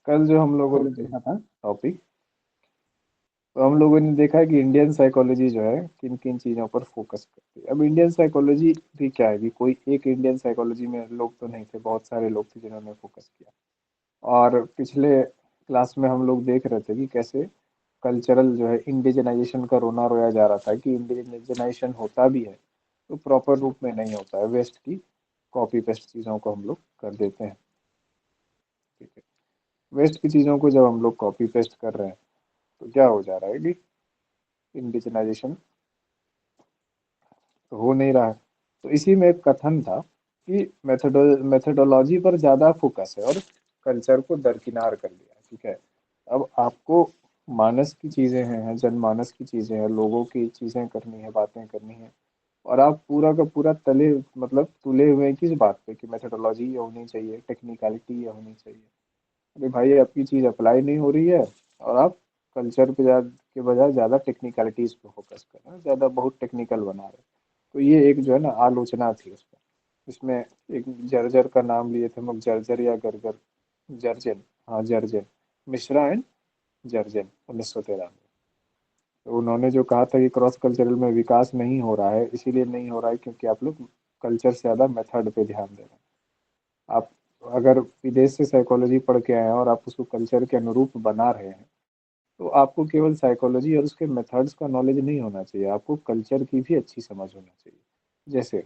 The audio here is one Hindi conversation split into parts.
कल जो हम लोगों ने देखा था टॉपिक, तो हम लोगों ने देखा है कि इंडियन साइकोलॉजी जो है किन किन चीज़ों पर फोकस करती है। अब इंडियन साइकोलॉजी भी क्या है कि कोई एक इंडियन साइकोलॉजी में लोग तो नहीं थे, बहुत सारे लोग थे जिन्होंने फोकस किया। और पिछले क्लास में हम लोग देख रहे थे कि कैसे कल्चरल जो है इंडिजनाइजेशन का रोना रोया जा रहा था कि इंडिजनाइजेशन होता भी है तो प्रॉपर रूप में नहीं होता है, वेस्ट की कॉपी पेस्ट चीज़ों को हम लोग कर देते हैं। ठीक है, वेस्ट की चीज़ों को जब हम लोग कॉपी पेस्ट कर रहे हैं तो क्या हो जा रहा है कि इंडिजनाइजेशन तो हो नहीं रहा है। तो इसी में एक कथन था कि मेथोडोलॉजी पर ज़्यादा फोकस है और कल्चर को दरकिनार कर दिया। ठीक है, अब आपको मानस की चीज़ें हैं, जनमानस की चीज़ें हैं, लोगों की चीज़ें करनी है, बातें करनी है, और आप पूरा का पूरा तले मतलब तुले हुए हैं किस बात पे कि मेथोडोलॉजी ये होनी चाहिए, टेक्निकलिटी ये होनी चाहिए। अरे भाई, आपकी चीज़ अप्लाई नहीं हो रही है और आप कल्चर पे के बजाय ज़्यादा टेक्निकलिटीज़ पे फोकस कर रहे हैं, ज़्यादा बहुत टेक्निकल बना रहे हैं। तो ये एक जो है ना आलोचना थी उस पर। इसमें एक जर्जर का नाम लिए थे हम लोग, जर्जर या गरगर, जर्जन, हाँ जर्जन, मिश्रा एंड जर्जन, 1913 में। तो उन्होंने जो कहा था कि क्रॉस कल्चरल में विकास नहीं हो रहा है, इसीलिए नहीं हो रहा है क्योंकि आप लोग कल्चर से ज़्यादा मेथड पे ध्यान दे रहे हैं। आप अगर विदेश से साइकोलॉजी पढ़ के आए हैं और आप उसको कल्चर के अनुरूप बना रहे हैं, तो आपको केवल साइकोलॉजी और उसके मेथड्स का नॉलेज नहीं होना चाहिए, आपको कल्चर की भी अच्छी समझ होना चाहिए। जैसे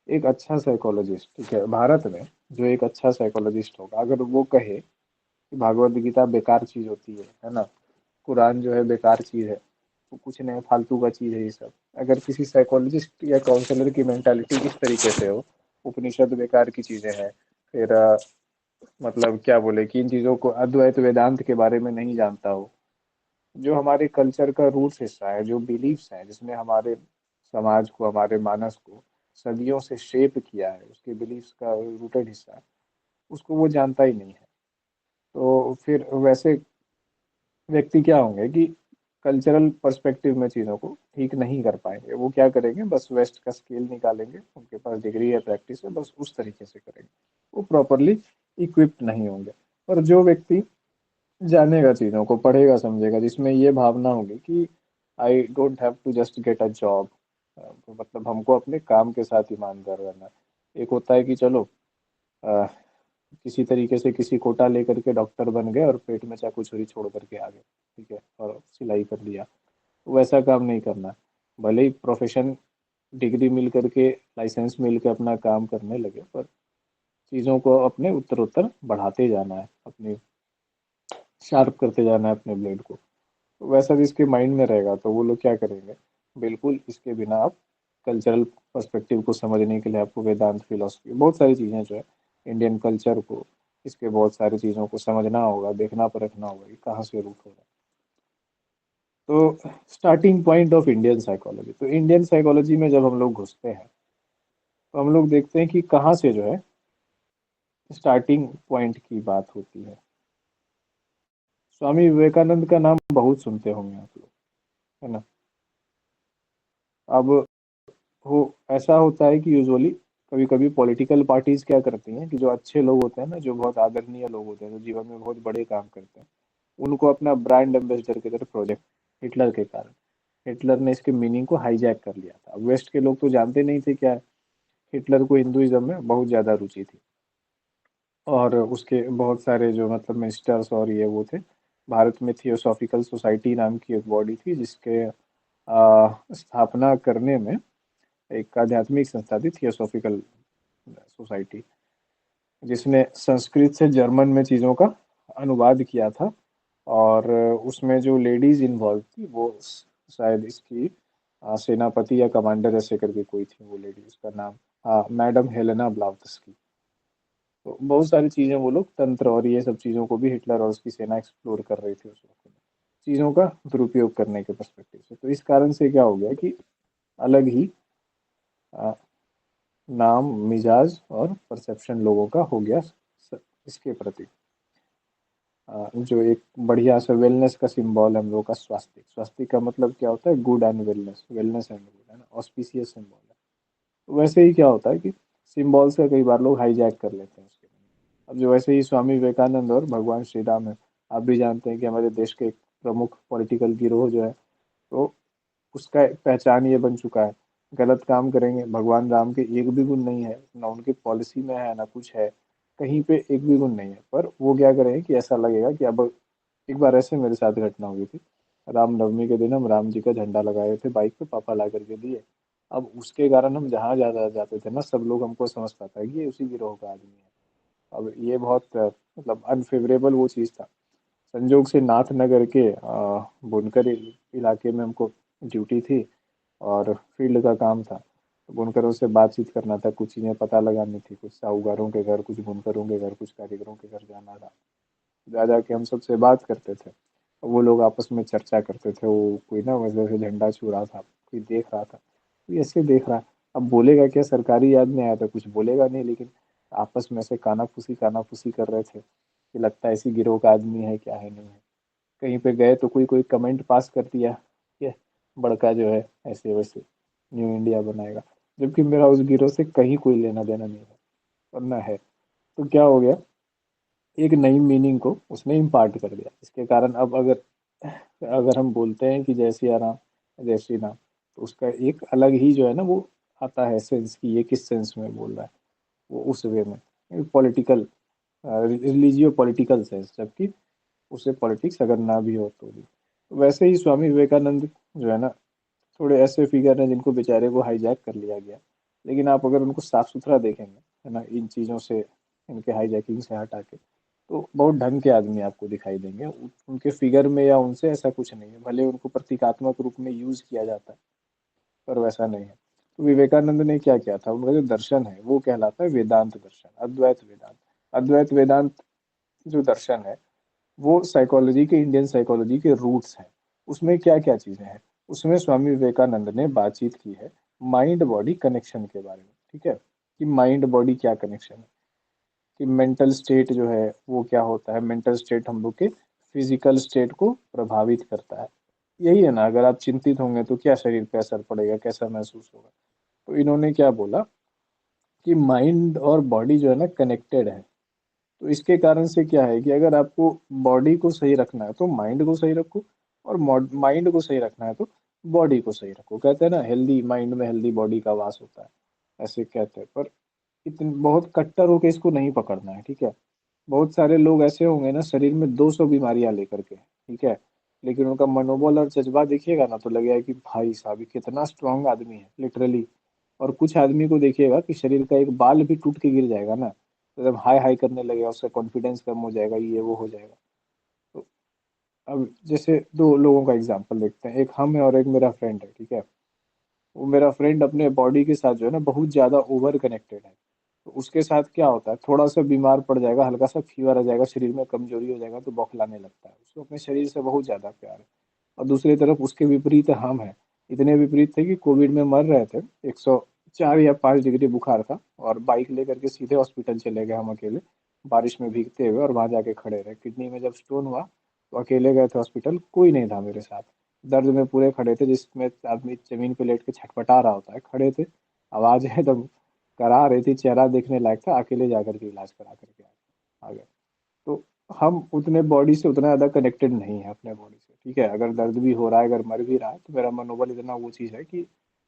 एक अच्छा साइकोलॉजिस्ट, ठीक है, भारत में जो एक अच्छा साइकोलॉजिस्ट होगा, अगर वो कहे कि भागवत गीता बेकार चीज़ होती है ना, कुरान जो है बेकार चीज़ है, वो कुछ नहीं, फालतू का चीज़ है ये सब, अगर किसी साइकोलॉजिस्ट या काउंसलर की मेंटालिटी इस तरीके से हो, उपनिषद बेकार की चीज़ें हैं, फिर मतलब क्या बोले कि इन चीज़ों को, अद्वैत वेदांत के बारे में नहीं जानता हो, जो हमारे कल्चर का रूट्स हिस्सा है, जो बिलीफ्स हैं जिसने हमारे समाज को, हमारे मानस को सदियों से शेप किया है, उसके बिलीफ्स का रूटेड हिस्सा, उसको वो जानता ही नहीं है। तो फिर वैसे व्यक्ति क्या होंगे कि कल्चरल पर्सपेक्टिव में चीज़ों को ठीक नहीं कर पाएंगे। वो क्या करेंगे, बस वेस्ट का स्केल निकालेंगे, उनके पास डिग्री है, प्रैक्टिस है, बस उस तरीके से करेंगे, वो प्रॉपरली इक्विप्ड नहीं होंगे। और जो व्यक्ति जानेगा चीज़ों को, पढ़ेगा समझेगा, जिसमें ये भावना होगी कि I don't have to just get a job, मतलब हमको अपने काम के साथ ईमानदार रहना है। एक होता है कि चलो अ, किसी तरीके से किसी कोटा लेकर के डॉक्टर बन गए और पेट में चाकू छुरी छोड़ करके आ गए, ठीक है, और सिलाई कर लिया, तो वैसा काम नहीं करना। भले ही प्रोफेशन, डिग्री मिल करके, लाइसेंस मिल के अपना काम करने लगे, पर चीज़ों को अपने उत्तरोत्तर बढ़ाते जाना है, अपनी शार्प करते जाना है अपने ब्लेड को। तो वैसा जिसके माइंड में रहेगा तो वो लोग क्या करेंगे, बिल्कुल इसके बिना आप कल्चरल पर्सपेक्टिव को समझने के लिए आपको वेदांत, फिलोसफी, बहुत सारी चीज़ें जो है, इंडियन कल्चर को, इसके बहुत सारी चीज़ों को समझना होगा, देखना परखना होगा कि कहाँ से रूट हो रहा है। तो starting point of Indian psychology, तो इंडियन साइकोलॉजी में जब हम लोग घुसते हैं तो हम लोग देखते हैं कि कहाँ से जो है स्टार्टिंग पॉइंट की बात होती है। स्वामी विवेकानंद का नाम बहुत सुनते होंगे आप लोग, है ना। अब हो ऐसा होता है कि यूजुअली कभी कभी पॉलिटिकल पार्टीज क्या करती हैं कि जो अच्छे लोग होते हैं ना, जो बहुत आदरणीय लोग होते हैं, जो जीवन में बहुत बड़े काम करते हैं, उनको अपना ब्रांड एम्बेसडर की तरफ प्रोजेक्ट, हिटलर के कारण, हिटलर ने इसके मीनिंग को हाईजैक कर लिया था। वेस्ट के लोग तो जानते नहीं थे क्या है। हिटलर को हिंदुइज्म में बहुत ज़्यादा रुचि थी और उसके बहुत सारे जो मतलब मिनिस्टर्स और ये वो थे। भारत में थियोसॉफिकल सोसाइटी नाम की एक बॉडी थी जिसके स्थापना करने में, एक आध्यात्मिक संस्था थी थियोसॉफिकल सोसाइटी, जिसने संस्कृत से जर्मन में चीज़ों का अनुवाद किया था। और उसमें जो लेडीज इन्वॉल्व थी वो शायद इसकी सेनापति या कमांडर ऐसे करके कोई थी वो लेडी, उसका नाम, हाँ, मैडम हेलेना ब्लावत्स्की। तो बहुत सारी चीज़ें वो लोग तंत्र और ये सब चीज़ों को भी हिटलर और उसकी सेना एक्सप्लोर कर रही थी उस वक्त में, चीज़ों का दुरुपयोग करने के पर्सपेक्टिव से। तो इस कारण से क्या हो गया कि अलग ही अ, नाम, मिजाज और परसेप्शन लोगों का हो गया इसके प्रति। जो एक बढ़िया सा वेलनेस का सिंबल है हम लोगों का, स्वास्तिक, स्वास्तिक का मतलब क्या होता है, good and wellness, wellness and good, है ना, ऑस्पिशियस सिंबल है। तो वैसे ही क्या होता है कि सिंबल्स का कई बार लोग हाईजैक कर लेते हैं उसके। अब जो वैसे ही स्वामी विवेकानंद और भगवान श्री राम है, आप भी जानते हैं कि हमारे देश के एक प्रमुख पॉलिटिकल गिरोह जो है, तो उसका एक पहचान ये बन चुका है, गलत काम करेंगे, भगवान राम के एक भी गुण नहीं है, ना उनकी पॉलिसी में है, ना कुछ है, कहीं पे एक भी गुण नहीं है, पर वो क्या करेंगे कि ऐसा लगेगा कि अब एक बार ऐसे मेरे साथ घटना हुई थी। रामनवमी के दिन हम राम जी का झंडा लगाए थे बाइक पे, पापा ला करके दिए। अब उसके कारण हम जहाँ ज्यादा जाते थे ना, सब लोग हमको समझता था कि ये उसी गिरोह का आदमी है। अब ये बहुत मतलब अनफेवरेबल वो चीज़ था। संजोग से नाथनगर के बुनकर इलाके में हमको ड्यूटी थी और फील्ड का काम था। तो बुनकरों से बातचीत करना था, कुछ चीज़ें पता लगानी थी, कुछ साहूकारों के घर, कुछ बुनकरों के घर, कुछ कारीगरों के घर जाना था। जा जाके हम सबसे बात करते थे। वो लोग आपस में चर्चा करते थे, वो कोई ना वजह से झंडा छू रहा था, कोई देख रहा था, कोई ऐसे देख रहा। अब बोलेगा क्या, सरकारी याद में आया था, कुछ बोलेगा नहीं, लेकिन आपस में से काना फूसी कर रहे थे कि लगता है इसी गिरोह का आदमी है, क्या है नहीं है। कहीं पे गए तो कोई कोई कमेंट पास कर दिया कि बड़का जो है ऐसे वैसे न्यू इंडिया बनाएगा, जबकि मेरा उस गिरोह से कहीं कोई लेना देना नहीं है और ना है। तो क्या हो गया, एक नई मीनिंग को उसने इम्पार्ट कर दिया। इसके कारण अब अगर अगर हम बोलते हैं कि जय सिया राम, जय श्री राम, तो उसका एक अलग ही जो है ना वो आता है सेंस, कि ये किस सेंस में बोल रहा है, वो उस वे में पॉलिटिकल, रिलीजियो पॉलिटिकल सेंस, जबकि उसे पॉलिटिक्स अगर ना भी हो तो भी। वैसे ही स्वामी विवेकानंद जो है ना, थोड़े ऐसे फिगर हैं जिनको बेचारे को हाईजैक कर लिया गया। लेकिन आप अगर उनको साफ सुथरा देखेंगे, है ना, इन चीज़ों से, इनके हाईजैकिंग से हटा के, तो बहुत ढंग के आदमी आपको दिखाई देंगे। उनके फिगर में या उनसे ऐसा कुछ नहीं है, भले उनको प्रतीकात्मक रूप में यूज किया जाता है, पर वैसा नहीं है। तो विवेकानंद ने क्या किया था, उनका जो दर्शन है वो कहलाता है वेदांत दर्शन, अद्वैत वेदांत। अद्वैत वेदांत जो दर्शन है, वो साइकोलॉजी के, इंडियन साइकोलॉजी के रूट्स हैं। उसमें क्या क्या चीज़ें हैं, उसमें स्वामी विवेकानंद ने बातचीत की है माइंड बॉडी कनेक्शन के बारे में, ठीक है, कि माइंड बॉडी क्या कनेक्शन है, कि मेंटल स्टेट जो है वो क्या होता है, मेंटल स्टेट हम लोग के फिजिकल स्टेट को प्रभावित करता है। यही है ना, अगर आप चिंतित होंगे तो क्या शरीर पे असर पड़ेगा, कैसा महसूस होगा। तो इन्होंने क्या बोला कि माइंड और बॉडी जो है ना कनेक्टेड है। तो इसके कारण से क्या है कि अगर आपको बॉडी को सही रखना है तो माइंड को सही रखो, और माइंड को सही रखना है तो बॉडी को सही रखो। कहते हैं ना, हेल्दी माइंड में हेल्दी बॉडी का वास होता है, ऐसे कहते हैं। पर इतन बहुत कट्टर होके इसको नहीं पकड़ना है, ठीक है। बहुत सारे लोग ऐसे होंगे ना, शरीर में 200 बीमारियां लेकर के, ठीक है, लेकिन उनका मनोबल और जज्बा देखिएगा ना तो लगेगा कि भाई साहब ये कितना स्ट्रांग आदमी है, लिटरली। और कुछ आदमी को देखिएगा कि शरीर का एक बाल भी टूट के गिर जाएगा ना, तो जब हाई हाई करने लगेगा, उसका कॉन्फिडेंस कम हो जाएगा, ये वो हो जाएगा। तो अब जैसे दो लोगों का एग्जांपल देखते हैं, एक हम है और एक मेरा फ्रेंड है, ठीक है। वो मेरा फ्रेंड अपने बॉडी के साथ जो है ना बहुत ज़्यादा ओवर कनेक्टेड है। तो उसके साथ क्या होता है, थोड़ा सा बीमार पड़ जाएगा, हल्का सा फीवर आ जाएगा, शरीर में कमजोरी हो जाएगा तो बौखलाने लगता है, उसको अपने शरीर से बहुत ज़्यादा प्यार है। और दूसरी तरफ उसके विपरीत हम हैं, इतने विपरीत थे कि कोविड में मर रहे थे, 104 या 105 डिग्री बुखार था, और बाइक लेकर के सीधे हॉस्पिटल चले गए हम अकेले, बारिश में भीगते हुए, और वहां जाके खड़े रहे। किडनी में जब स्टोन हुआ तो अकेले गए थे हॉस्पिटल, कोई नहीं था मेरे साथ। दर्द में पूरे खड़े थे, जिसमें आदमी जमीन पे लेट के छटपटा रहा होता है, खड़े थे। आवाज है तब करा रही थी, चेहरा देखने लायक था, अकेले जाकर के इलाज करा करके आ गए। तो हम उतने बॉडी से उतना ज़्यादा कनेक्टेड नहीं है अपने बॉडी से, ठीक है। अगर दर्द भी हो रहा है, अगर मर भी रहा है, तो मेरा मनोबल इतना वो चीज़ है कि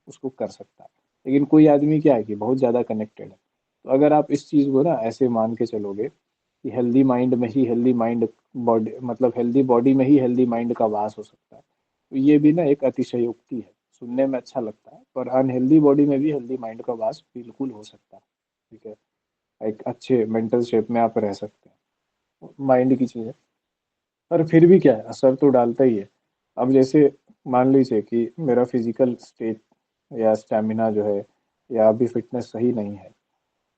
उसको कर सकता है। लेकिन कोई आदमी क्या है कि बहुत ज़्यादा कनेक्टेड है। तो अगर आप इस चीज़ को ना ऐसे मान के चलोगे कि हेल्दी माइंड में ही हेल्दी माइंड, बॉडी मतलब हेल्दी बॉडी में ही हेल्दी माइंड का वास हो सकता है, तो ये भी ना एक अतिशयोक्ति है। सुनने में अच्छा लगता है, पर अनहेल्दी बॉडी में भी हेल्दी माइंड का वास बिल्कुल हो सकता है, ठीक है। एक अच्छे मेंटल शेप में आप रह सकते हैं, माइंड की चीज़ है। पर फिर भी क्या है, असर तो डालता ही है। अब जैसे मान लीजिए कि मेरा फिजिकल स्टेट या स्टेमिना जो है, या अभी फिटनेस सही नहीं है,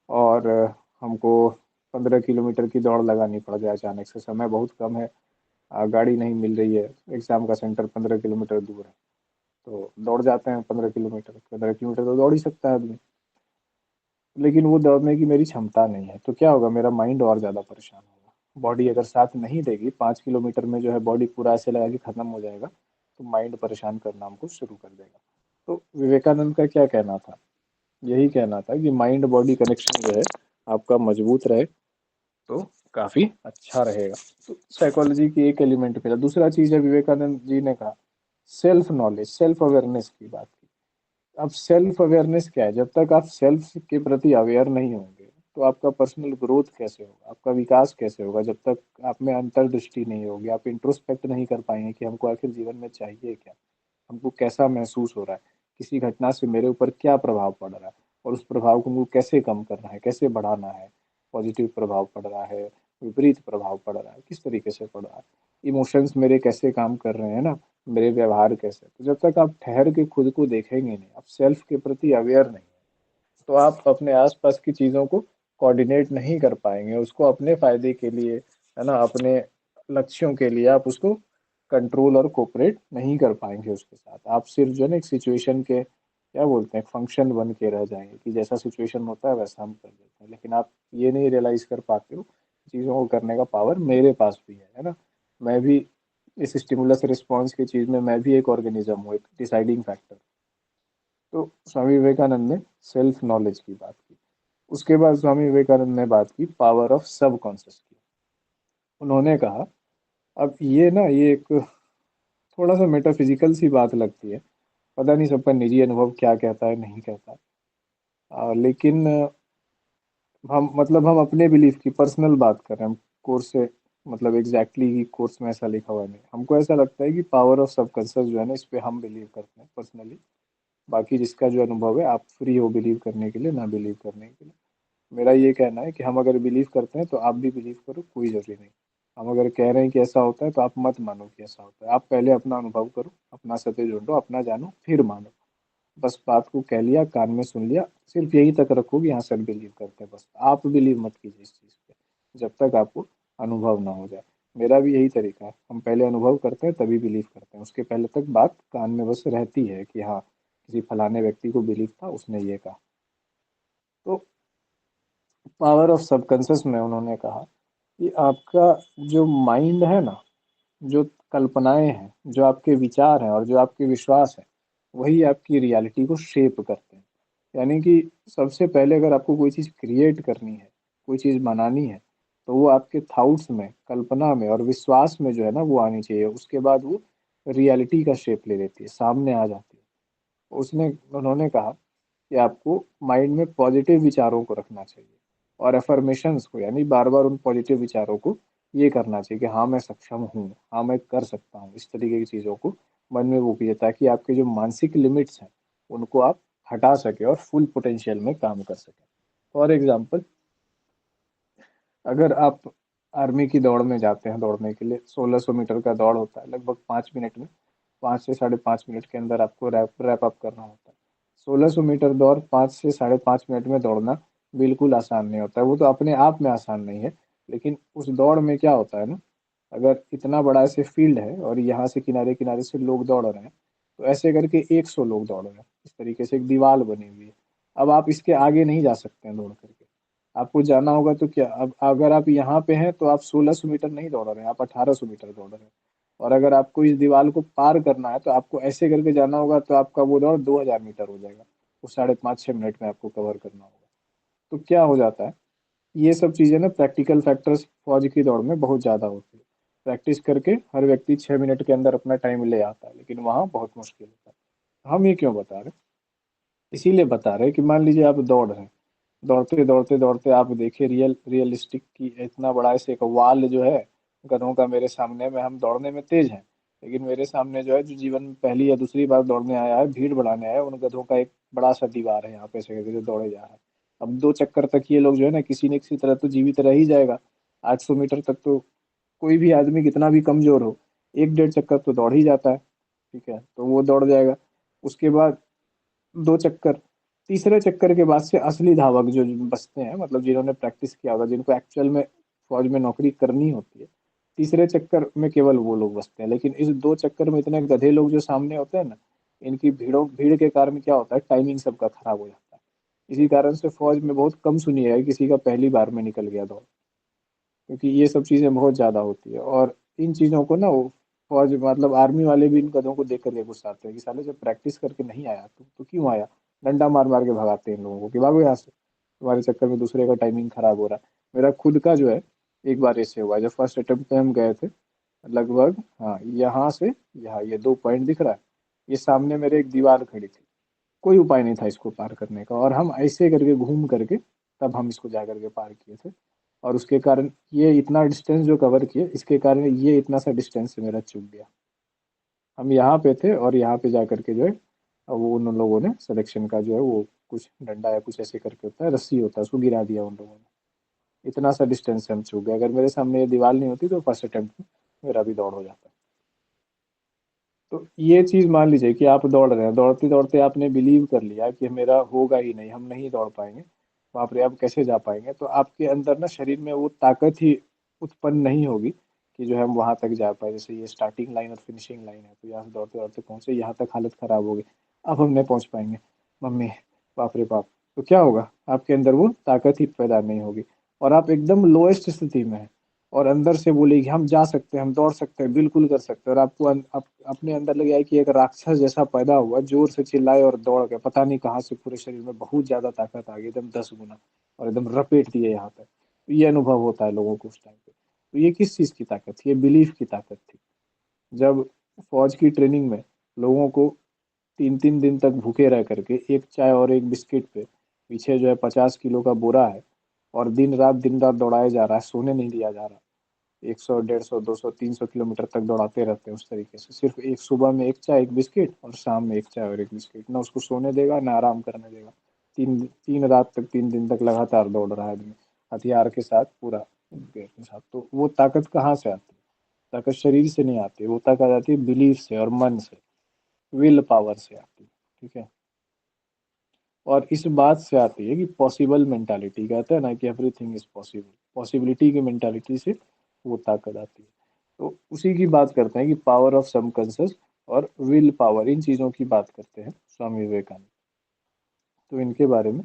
और हमको 15 किलोमीटर की दौड़ लगानी पड़ जाए अचानक से, समय बहुत कम है, गाड़ी नहीं मिल रही है, एग्जाम का सेंटर 15 किलोमीटर दूर है, तो दौड़ जाते हैं 15 किलोमीटर। 15 किलोमीटर तो दौड़ ही सकता है आदमी, लेकिन वो दौड़ने की मेरी क्षमता नहीं है। तो क्या होगा, मेरा माइंड और ज़्यादा परेशान होगा। बॉडी अगर साथ नहीं देगी, 5 किलोमीटर में जो है बॉडी पूरा ऐसे लगा कि खत्म हो जाएगा, तो माइंड परेशान करना हमको शुरू कर देगा। तो विवेकानंद का क्या कहना था, यही कहना था कि माइंड बॉडी कनेक्शन जो है आपका मजबूत रहे, तो काफी अच्छा रहेगा। तो साइकोलॉजी की एक एलिमेंट मिला। दूसरा चीज है, विवेकानंद जी ने कहा सेल्फ नॉलेज, सेल्फ अवेयरनेस की बात की। अब सेल्फ अवेयरनेस क्या है? जब तक आप सेल्फ के प्रति अवेयर नहीं होंगे तो आपका पर्सनल ग्रोथ कैसे होगा, आपका विकास कैसे होगा? जब तक आप में अंतर्दृष्टि नहीं होगी, आप इंट्रोस्पेक्ट नहीं कर पाएंगे कि हमको आखिर जीवन में चाहिए क्या, हमको कैसा महसूस हो रहा है, किसी घटना से मेरे ऊपर क्या प्रभाव पड़ रहा है, और उस प्रभाव को मुझे कैसे कम करना है, कैसे बढ़ाना है, पॉजिटिव प्रभाव पड़ रहा है, विपरीत प्रभाव पड़ रहा है, किस तरीके से पड़ रहा है, इमोशंस मेरे कैसे काम कर रहे हैं ना, मेरे व्यवहार कैसे। तो जब तक आप ठहर के खुद को देखेंगे नहीं, आप सेल्फ के प्रति अवेयर नहीं, तो आप अपने आसपास की चीज़ों को कोऑर्डिनेट नहीं कर पाएंगे, उसको अपने फायदे के लिए, है ना, अपने लक्ष्यों के लिए आप उसको कंट्रोल और कोऑपरेट नहीं कर पाएंगे उसके साथ। आप सिर्फ जो है ना एक सिचुएशन के क्या बोलते हैं, फंक्शन बन के रह जाएंगे कि जैसा सिचुएशन होता है वैसा हम कर देते हैं, लेकिन आप ये नहीं रियलाइज कर पाते हो चीज़ों को करने का पावर मेरे पास भी है ना। मैं भी इस स्टिमुलस रिस्पॉन्स की चीज़ में मैं भी एक ऑर्गेनिज्म हूँ, एक डिसाइडिंग फैक्टर। तो स्वामी विवेकानंद ने सेल्फ नॉलेज की बात की। उसके बाद स्वामी विवेकानंद ने बात की पावर ऑफ सब कॉन्शियस की। उन्होंने कहा, अब ये ना ये एक थोड़ा सा मेटाफिजिकल सी बात लगती है, पता नहीं सबका निजी अनुभव क्या कहता है नहीं कहता। लेकिन हम मतलब हम अपने बिलीफ की पर्सनल बात कर रहे हैं, हम कोर्स से मतलब एग्जैक्टली exactly कोर्स में ऐसा लिखा हुआ नहीं, हमको ऐसा लगता है कि पावर ऑफ सबकॉन्शियस जो है ना, इस पे हम बिलीव करते हैं पर्सनली। बाकी जिसका जो अनुभव है, आप फ्री हो बिलीव करने के लिए ना बिलीव करने के लिए। मेरा ये कहना है कि हम अगर बिलीव करते हैं तो आप भी बिलीव करो, कोई जरूरी नहीं। हम अगर कह रहे हैं कि ऐसा होता है तो आप मत मानो कि ऐसा होता है, आप पहले अपना अनुभव करो, अपना सत्य ढूंढो, अपना जानो, फिर मानो। बस बात को कह लिया, कान में सुन लिया, सिर्फ यही तक रखो कि हाँ सर बिलीव करते हैं, बस आप बिलीव मत कीजिए इस चीज़ पे जब तक आपको अनुभव ना हो जाए। मेरा भी यही तरीका है, हम पहले अनुभव करते हैं तभी बिलीव करते हैं, उसके पहले तक बात कान में बस रहती है कि हाँ किसी फलाने व्यक्ति को बिलीव था, उसने ये कहा। तो पावर ऑफ सबकॉन्शियस में उन्होंने कहा कि आपका जो माइंड है ना, जो कल्पनाएं हैं, जो आपके विचार हैं और जो आपके विश्वास हैं, वही आपकी रियलिटी को शेप करते हैं। यानी कि सबसे पहले अगर आपको कोई चीज़ क्रिएट करनी है, कोई चीज़ बनानी है, तो वो आपके थाउट्स में, कल्पना में और विश्वास में जो है ना वो आनी चाहिए, उसके बाद वो रियलिटी का शेप ले लेती है, सामने आ जाती है। उसने उन्होंने कहा कि आपको माइंड में पॉजिटिव विचारों को रखना चाहिए और अफर्मेशंस को, यानी बार बार उन पॉजिटिव विचारों को ये करना चाहिए कि हाँ मैं सक्षम हूँ, हाँ मैं कर सकता हूँ, इस तरीके की चीज़ों को मन में वो कीजिए, ताकि आपके जो मानसिक लिमिट्स हैं उनको आप हटा सके और फुल पोटेंशियल में काम कर सके। फॉर एग्जाम्पल, अगर आप आर्मी की दौड़ में जाते हैं दौड़ने के लिए, 1600 मीटर का दौड़ होता है, लगभग 5 मिनट में, 5 से 5.5 मिनट के अंदर आपको रैप अप करना होता है। 1600 मीटर दौड़ 5 से 5.5 मिनट में दौड़ना बिल्कुल आसान नहीं होता है, वो तो अपने आप में आसान नहीं है। लेकिन उस दौड़ में क्या होता है ना, अगर इतना बड़ा ऐसे फील्ड है और यहाँ से किनारे किनारे से लोग दौड़ रहे हैं, तो ऐसे करके 100 लोग दौड़ रहे हैं, इस तरीके से एक दीवार बनी हुई है। अब आप इसके आगे नहीं जा सकते हैं दौड़ करके, आपको जाना होगा तो क्या, अब अगर आप यहाँ पे हैं तो आप 1600 मीटर नहीं दौड़ रहे हैं, आप 1800 मीटर दौड़ रहे हैं। और अगर आपको इस दीवार को पार करना है तो आपको ऐसे करके जाना होगा, तो आपका वो दौड़ 2000 मीटर हो जाएगा, वो 5.5 6 मिनट में आपको कवर करना होगा। तो क्या हो जाता है, ये सब चीज़ें ना प्रैक्टिकल फैक्टर्स फौज की दौड़ में बहुत ज़्यादा होती है। प्रैक्टिस करके हर व्यक्ति 6 मिनट के अंदर अपना टाइम ले आता है, लेकिन वहाँ बहुत मुश्किल होता है। हम ये क्यों बता रहे, इसीलिए बता रहे कि मान लीजिए आप दौड़ रहे हैं, दौड़ते दौड़ते दौड़ते आप देखिए रियलिस्टिक की इतना बड़ा ऐसे एक वाल जो है गधों का मेरे सामने में, हम दौड़ने में तेज हैं, लेकिन मेरे सामने जो है, जो जीवन में पहली या दूसरी बार दौड़ने आया है, भीड़ बढ़ाने आया है, उन गधों का एक बड़ा सा दीवार है यहाँ पे से करके जो दौड़े जा रहा है। अब 2 चक्कर तक ये लोग जो है ना किसी न किसी तरह तो जीवित रह ही जाएगा। 800 मीटर तक तो कोई भी आदमी कितना भी कमजोर हो, 1 1.5 चक्कर तो दौड़ ही जाता है, ठीक है, तो वो दौड़ जाएगा। उसके बाद 2 चक्कर, तीसरे चक्कर के बाद से असली धावक जो बचते हैं, मतलब जिन्होंने प्रैक्टिस किया होगा, जिनको एक्चुअल में फौज में नौकरी करनी होती है, तीसरे चक्कर में केवल वो लोग बचते हैं। लेकिन इस 2 चक्कर में इतने गधे लोग जो सामने होते हैं ना, इनकी भीड़ के कारण क्या होता है, टाइमिंग सबका खराब हो जाता है। इसी कारण से फौज में बहुत कम सुनी है किसी का पहली बार में निकल गया दौड़, क्योंकि ये सब चीज़ें बहुत ज़्यादा होती है। और इन चीज़ों को ना वो फौज मतलब आर्मी वाले भी इन कदमों को देख करके गुस्साते हैं कि साले जब प्रैक्टिस करके नहीं आया तो क्यों आया। डंडा मार मार के भगाते हैं इन लोगों को कि भागो यहाँ से, तुम्हारे चक्कर में दूसरे का टाइमिंग खराब हो रहा है। मेरा खुद का जो है एक बार ऐसे हुआ जब फर्स्ट अटेम्प्ट पे हम गए थे, लगभग, हाँ, यहाँ से यहाँ ये 2 पॉइंट दिख रहा है, ये सामने मेरे एक दीवार खड़ी थी, कोई उपाय नहीं था इसको पार करने का, और हम ऐसे करके घूम करके तब हम इसको जा करके पार किए थे। और उसके कारण ये इतना डिस्टेंस जो कवर किए, इसके कारण ये इतना सा डिस्टेंस मेरा चूक गया। हम यहाँ पे थे और यहाँ पे जा करके जो है, वो उन लोगों ने सिलेक्शन का जो है वो कुछ डंडा या कुछ ऐसे करके होता है, रस्सी होता है, उसको गिरा दिया उन लोगों ने। इतना सा डिस्टेंस से हम चूक गए, अगर मेरे सामने ये दीवार नहीं होती तो फर्स्ट अटेम्प्ट में मेरा भी दौड़ हो जाता। तो ये चीज मान लीजिए कि आप दौड़ रहे हैं, दौड़ते दौड़ते आपने बिलीव कर लिया कि मेरा होगा ही नहीं, हम नहीं दौड़ पाएंगे, बाप रे अब कैसे जा पाएंगे, तो आपके अंदर ना शरीर में वो ताकत ही उत्पन्न नहीं होगी कि जो है हम वहां तक जा पाए। जैसे ये स्टार्टिंग लाइन और फिनिशिंग लाइन है, तो यहाँ से दौड़ते दौड़ते पहुंचे, यहाँ तक हालत खराब होगी, अब हम नहीं पहुंच पाएंगे, मम्मी, बाप रे बाप। तो क्या होगा, आपके अंदर वो ताकत ही पैदा नहीं होगी, और आप एकदम लोएस्ट स्थिति में है, और अंदर से बोले कि हम जा सकते हैं, हम दौड़ सकते हैं, बिल्कुल कर सकते हैं, और आपको अपने अंदर लगे कि एक राक्षस जैसा पैदा हुआ, जोर से चिल्लाए और दौड़ गए, पता नहीं कहाँ से पूरे शरीर में बहुत ज्यादा ताकत आ गई, एकदम 10 गुना, और एकदम रपेट दिए यहाँ पे। तो ये अनुभव होता है लोगों को उस टाइम पे। तो ये किस चीज की ताकत थी, ये बिलीफ की ताकत थी। जब फौज की ट्रेनिंग में लोगों को 3 3 दिन तक भूखे रह करके एक चाय और एक बिस्किट पे पीछे जो है 50 किलो का बोरा है, और दिन रात दौड़ाया जा रहा है, सोने नहीं दिया जा रहा, 100 150 200 300 किलोमीटर तक दौड़ाते रहते हैं उस तरीके से, सिर्फ एक सुबह में एक चाय एक बिस्किट और शाम में एक चाय और एक बिस्किट, ना उसको सोने देगा ना आराम करने देगा, तीन तीन रात तक 3 दिन तक लगातार दौड़ रहा है आदमी, हथियार के साथ पूरा गेट के साथ। तो वो ताकत कहाँ से आती है, ताकत शरीर से नहीं आती, वो ताकत आती है बिलीफ से और मन से, विल पावर से आती है। ठीक है, और इस बात से आती है कि पॉसिबल मेंटालिटी, कहते हैं ना कि एवरीथिंग इज पॉसिबल, पॉसिबिलिटी की मेंटालिटी से वो ताकत आती है। तो उसी की बात करते हैं कि पावर ऑफ सबकॉन्शियस और विल पावर, इन चीज़ों की बात करते हैं स्वामी विवेकानंद। तो इनके बारे में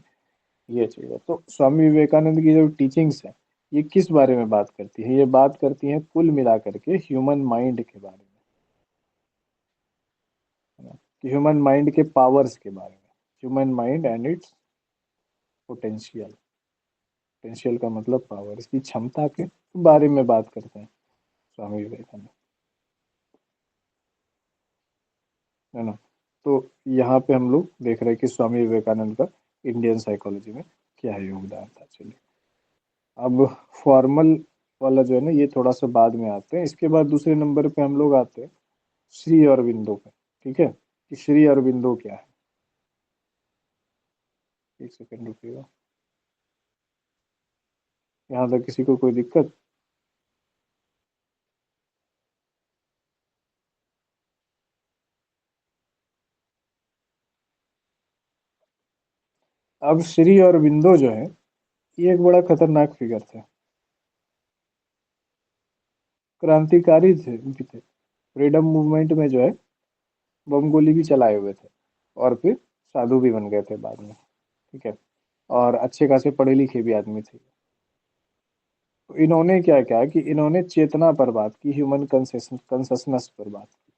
ये चीज़ है। तो स्वामी विवेकानंद की जो टीचिंग्स है, ये किस बारे में बात करती है, ये बात करती है कुल मिला करके ह्यूमन माइंड के बारे में, है ना, कि ह्यूमन माइंड के पावर्स के बारे में, human mind and it's potential. Potential का मतलब पावर, इसकी क्षमता के बारे में बात करते हैं स्वामी विवेकानंद, है ना। तो यहाँ पे हम लोग देख रहे हैं कि स्वामी विवेकानंद का इंडियन साइकोलॉजी में क्या योगदान था। चलिए, अब फॉर्मल वाला जो है ना, ये थोड़ा सा बाद में आते हैं। इसके बाद दूसरे नंबर पे हम लोग आते हैं श्री अरविंदो पे। ठीक है, कि श्री अरविंदो क्या है। एक सेकंड रुकिएगा, यहाँ तक किसी को कोई दिक्कत। अब श्री अरविंदो जो है, ये एक बड़ा खतरनाक फिगर थे, क्रांतिकारी थे भी थे, फ्रीडम मूवमेंट में जो है बम गोली भी चलाए हुए थे, और फिर साधु भी बन गए थे बाद में। ठीक है, और अच्छे खासे पढ़े लिखे भी आदमी थे। तो इन्होंने क्या किया कि इन्होंने चेतना पर बात की, ह्यूमन कंससनेस पर बात की।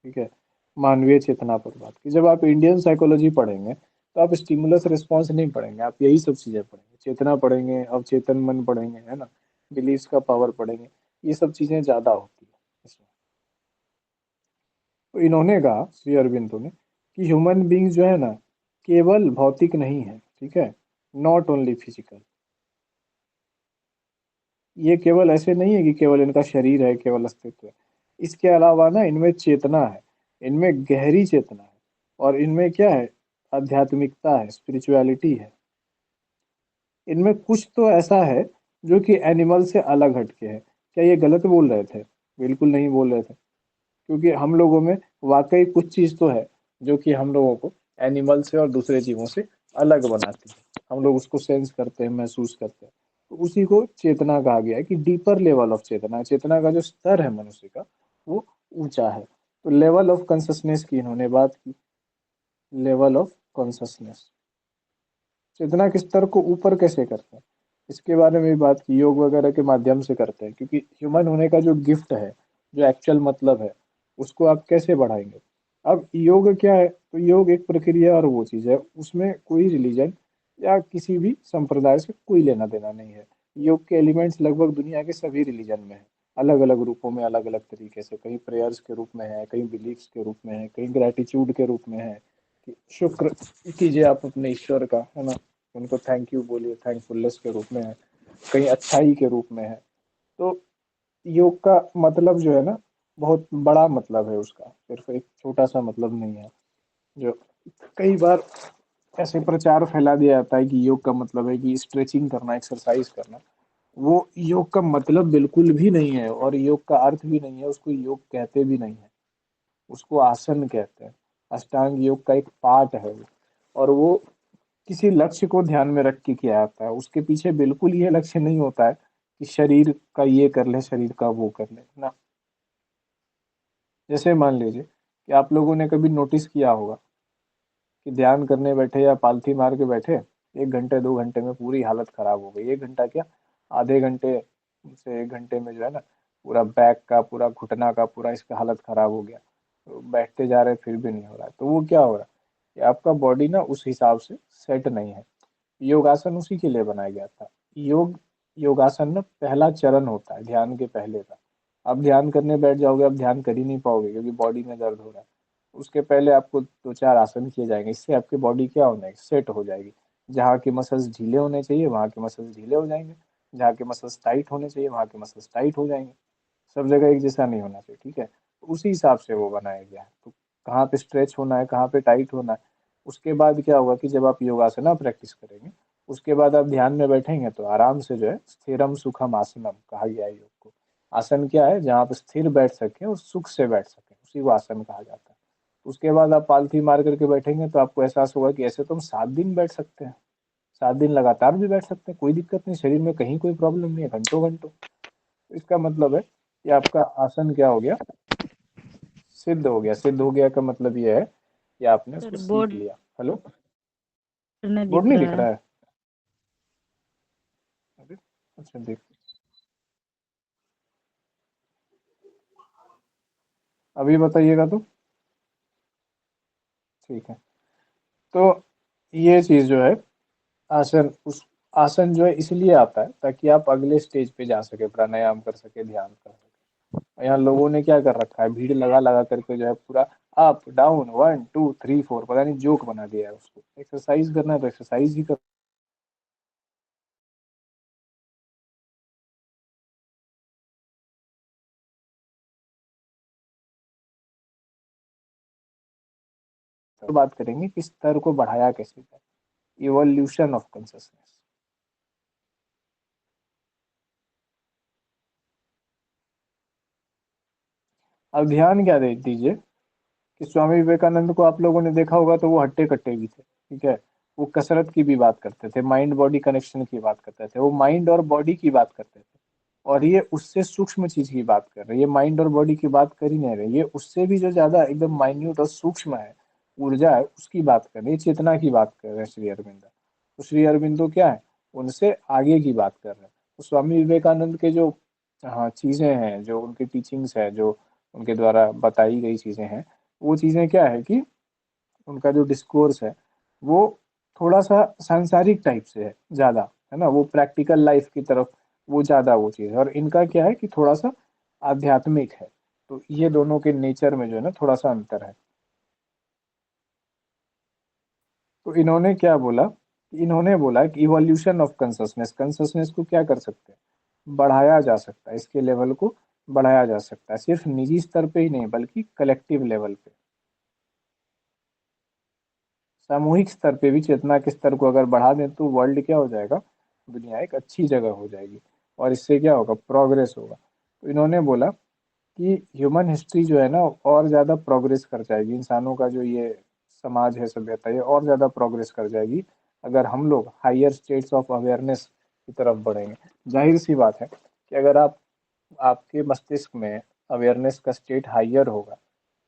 ठीक है, मानवीय चेतना पर बात की। जब आप इंडियन साइकोलॉजी पढ़ेंगे तो आप स्टिमुलस रिस्पॉन्स नहीं पढ़ेंगे, आप यही सब चीजें पढ़ेंगे, चेतना पढ़ेंगे, अवचेतन मन पढ़ेंगे, है ना, बिलीफ का पावर पढ़ेंगे, ये सब चीजें ज्यादा होती है इसमें। तो इन्होंने कहा, श्री अरविंदो ने, कि ह्यूमन बींग जो है ना, केवल भौतिक नहीं है। ठीक है, नॉट ओनली फिजिकल, ये केवल ऐसे नहीं है कि केवल इनका शरीर है, केवल अस्तित्व है, इसके अलावा ना इनमें चेतना है, इनमें गहरी चेतना है, और इनमें क्या है, आध्यात्मिकता है, स्पिरिचुअलिटी है, इनमें कुछ तो ऐसा है जो कि एनिमल से अलग हटके है। क्या ये गलत बोल रहे थे? बिल्कुल नहीं बोल रहे थे, क्योंकि हम लोगों में वाकई कुछ चीज तो है जो कि हम लोगों को एनिमल से और दूसरे जीवों से अलग बनाती है, हम लोग उसको सेंस करते हैं, महसूस करते हैं। तो उसी को चेतना कहा गया है, कि डीपर लेवल ऑफ चेतना, चेतना का जो स्तर है मनुष्य का, वो ऊंचा है। तो लेवल ऑफ कॉन्शसनेस की इन्होंने बात की, लेवल ऑफ कॉन्शसनेस, चेतना के स्तर को ऊपर कैसे करते हैं, इसके बारे में भी बात की, योग वगैरह के माध्यम से करते हैं, क्योंकि ह्यूमन होने का जो गिफ्ट है, जो एक्चुअल मतलब है, उसको आप कैसे बढ़ाएंगे। अब योग क्या है, तो योग एक प्रक्रिया और वो चीज़ है, उसमें कोई रिलीजन या किसी भी संप्रदाय से कोई लेना देना नहीं है। योग के एलिमेंट्स लगभग दुनिया के सभी रिलीजन में है, अलग अलग रूपों में, अलग अलग तरीके से। कहीं प्रेयर्स के रूप में है, कहीं बिलीफ्स के रूप में है, कहीं ग्रेटिट्यूड के रूप में है कि शुक्र कीजिए आप अपने ईश्वर का, है ना, उनको थैंक यू बोलिए, थैंकफुलनेस के रूप में है, कहीं अच्छाई के रूप में है। तो योग का मतलब जो है ना, बहुत बड़ा मतलब है उसका, सिर्फ एक छोटा सा मतलब नहीं है। जो कई बार ऐसे प्रचार फैला दिया जाता है कि योग का मतलब है कि स्ट्रेचिंग करना, एक्सरसाइज करना। वो योग का मतलब बिल्कुल भी नहीं है, और योग का अर्थ भी नहीं है, उसको योग कहते भी नहीं है, उसको आसन कहते हैं। अष्टांग योग का एक पार्ट है वो, और वो किसी लक्ष्य को ध्यान में रख के किया जाता है। उसके पीछे बिल्कुल ये लक्ष्य नहीं होता है कि शरीर का ये कर ले, शरीर का वो कर ले ना। जैसे मान लीजिए कि आप लोगों ने कभी नोटिस किया होगा कि ध्यान करने बैठे या पालथी मार के बैठे, 1 घंटे 2 घंटे में पूरी हालत खराब हो गई। 1 घंटा क्या, आधे घंटे से 1 घंटे में जो है ना, पूरा बैक का, पूरा घुटना का, पूरा इसका हालत खराब हो गया। तो बैठते जा रहे फिर भी नहीं हो रहा है, तो वो क्या हो रहा है कि आपका बॉडी ना उस हिसाब से सेट नहीं है। योगासन उसी के लिए बनाया गया था। योग योगासन ना पहला चरण होता है ध्यान के पहले का। आप ध्यान करने बैठ जाओगे, आप ध्यान कर ही नहीं पाओगे क्योंकि बॉडी में दर्द हो रहा है। उसके पहले आपको 2 4 आसन किए जाएंगे, इससे आपकी बॉडी क्या हो जाएगी, सेट हो जाएगी। जहाँ के मसल्स ढीले होने चाहिए वहाँ के मसल्स ढीले हो जाएंगे, जहाँ के मसल्स टाइट होने चाहिए वहाँ के मसल्स टाइट हो जाएंगे। सब जगह एक जैसा नहीं होना चाहिए, ठीक है, तो उसी हिसाब से वो बनाया गया है। तो कहाँ पे स्ट्रेच होना है, कहाँ पे टाइट होना है। उसके बाद क्या होगा कि जब आप योगासना प्रैक्टिस करेंगे, उसके बाद आप ध्यान में बैठेंगे तो आराम से जो है स्थिरम सुखम आसनम कहा गया है योग को। आसन क्या है, जहाँ आप स्थिर बैठ सके और सुख से बैठ सके, उसी को आसन कहा जाता है। उसके बाद आप पालथी मार करके बैठेंगे तो आपको एहसास होगा कि ऐसे तो हम 7 दिन बैठ सकते हैं, 7 दिन लगातार भी बैठ सकते हैं, कोई दिक्कत नहीं, शरीर में कहीं कोई प्रॉब्लम नहीं है, घंटों घंटों। तो इसका मतलब है कि आपका आसन क्या हो गया, सिद्ध हो गया। सिद्ध हो गया का मतलब ये है कि आपने उसको सर सीख बोर्ड लिया। हेलो, नहीं बोर्ड दिख नहीं रहा दिख है। रहा है? अरे, अच्छा देख, अभी बताइएगा तो ठीक है। तो ये चीज जो है, आसन, उस आसन जो है इसलिए आता है ताकि आप अगले स्टेज पे जा सके, प्राणायाम कर सके, ध्यान कर सके। यहाँ लोगों ने क्या कर रखा है, भीड़ लगा लगा करके जो है पूरा अप डाउन 1 2 3 4 पता नहीं जोक बना दिया है उसको। एक्सरसाइज करना है तो एक्सरसाइज ही कर, बात करेंगे कि स्तर को बढ़ाया कैसे जाए, इवोल्यूशन ऑफ कॉन्शियसनेस। अब ध्यान क्या दे दीजिए कि स्वामी विवेकानंद को आप लोगों ने देखा होगा तो वो हट्टे कट्टे भी थे, ठीक है। वो कसरत की भी बात करते थे, माइंड बॉडी कनेक्शन की बात करते थे, वो माइंड और बॉडी की बात करते थे। और ये उससे सूक्ष्म चीज की बात कर रहे हैं, ये माइंड और बॉडी की बात कर ही नहीं रहे, ये उससे भी जो ज्यादा एकदम माइन्यूट और सूक्ष्म है, ऊर्जा है, उसकी बात कर रहे हैं, चेतना की बात कर रहे हैं श्री अरविंदो। तो श्री अरविंदो क्या है, उनसे आगे की बात कर रहे हैं। तो स्वामी विवेकानंद के जो, हाँ, चीजें हैं, जो उनकी टीचिंग्स है, जो उनके द्वारा बताई गई चीजें हैं, वो चीजें क्या है कि उनका जो डिस्कोर्स है वो थोड़ा सा सांसारिक टाइप से है ज्यादा, है ना, वो प्रैक्टिकल लाइफ की तरफ वो ज्यादा वो चीज है। और इनका क्या है कि थोड़ा सा आध्यात्मिक है। तो ये दोनों के नेचर में जो है ना थोड़ा सा अंतर है। तो इन्होंने क्या बोला, इन्होंने बोला कि इवोल्यूशन ऑफ कंसियसनेस, कंसियसनेस को क्या कर सकते हैं, बढ़ाया जा सकता है, इसके लेवल को बढ़ाया जा सकता है, सिर्फ निजी स्तर पे ही नहीं बल्कि कलेक्टिव लेवल पे, सामूहिक स्तर पे भी चेतना के स्तर को अगर बढ़ा दें तो वर्ल्ड क्या हो जाएगा, दुनिया एक अच्छी जगह हो जाएगी। और इससे क्या होगा, प्रोग्रेस होगा। तो इन्होंने बोला कि ह्यूमन हिस्ट्री जो है ना और ज़्यादा प्रोग्रेस कर जाएगी, इंसानों का जो ये समाज है, सभ्यता, ये और ज़्यादा प्रोग्रेस कर जाएगी अगर हम लोग हायर स्टेट्स ऑफ अवेयरनेस की तरफ बढ़ेंगे। जाहिर सी बात है कि अगर आपके मस्तिष्क में अवेयरनेस का स्टेट हाइयर होगा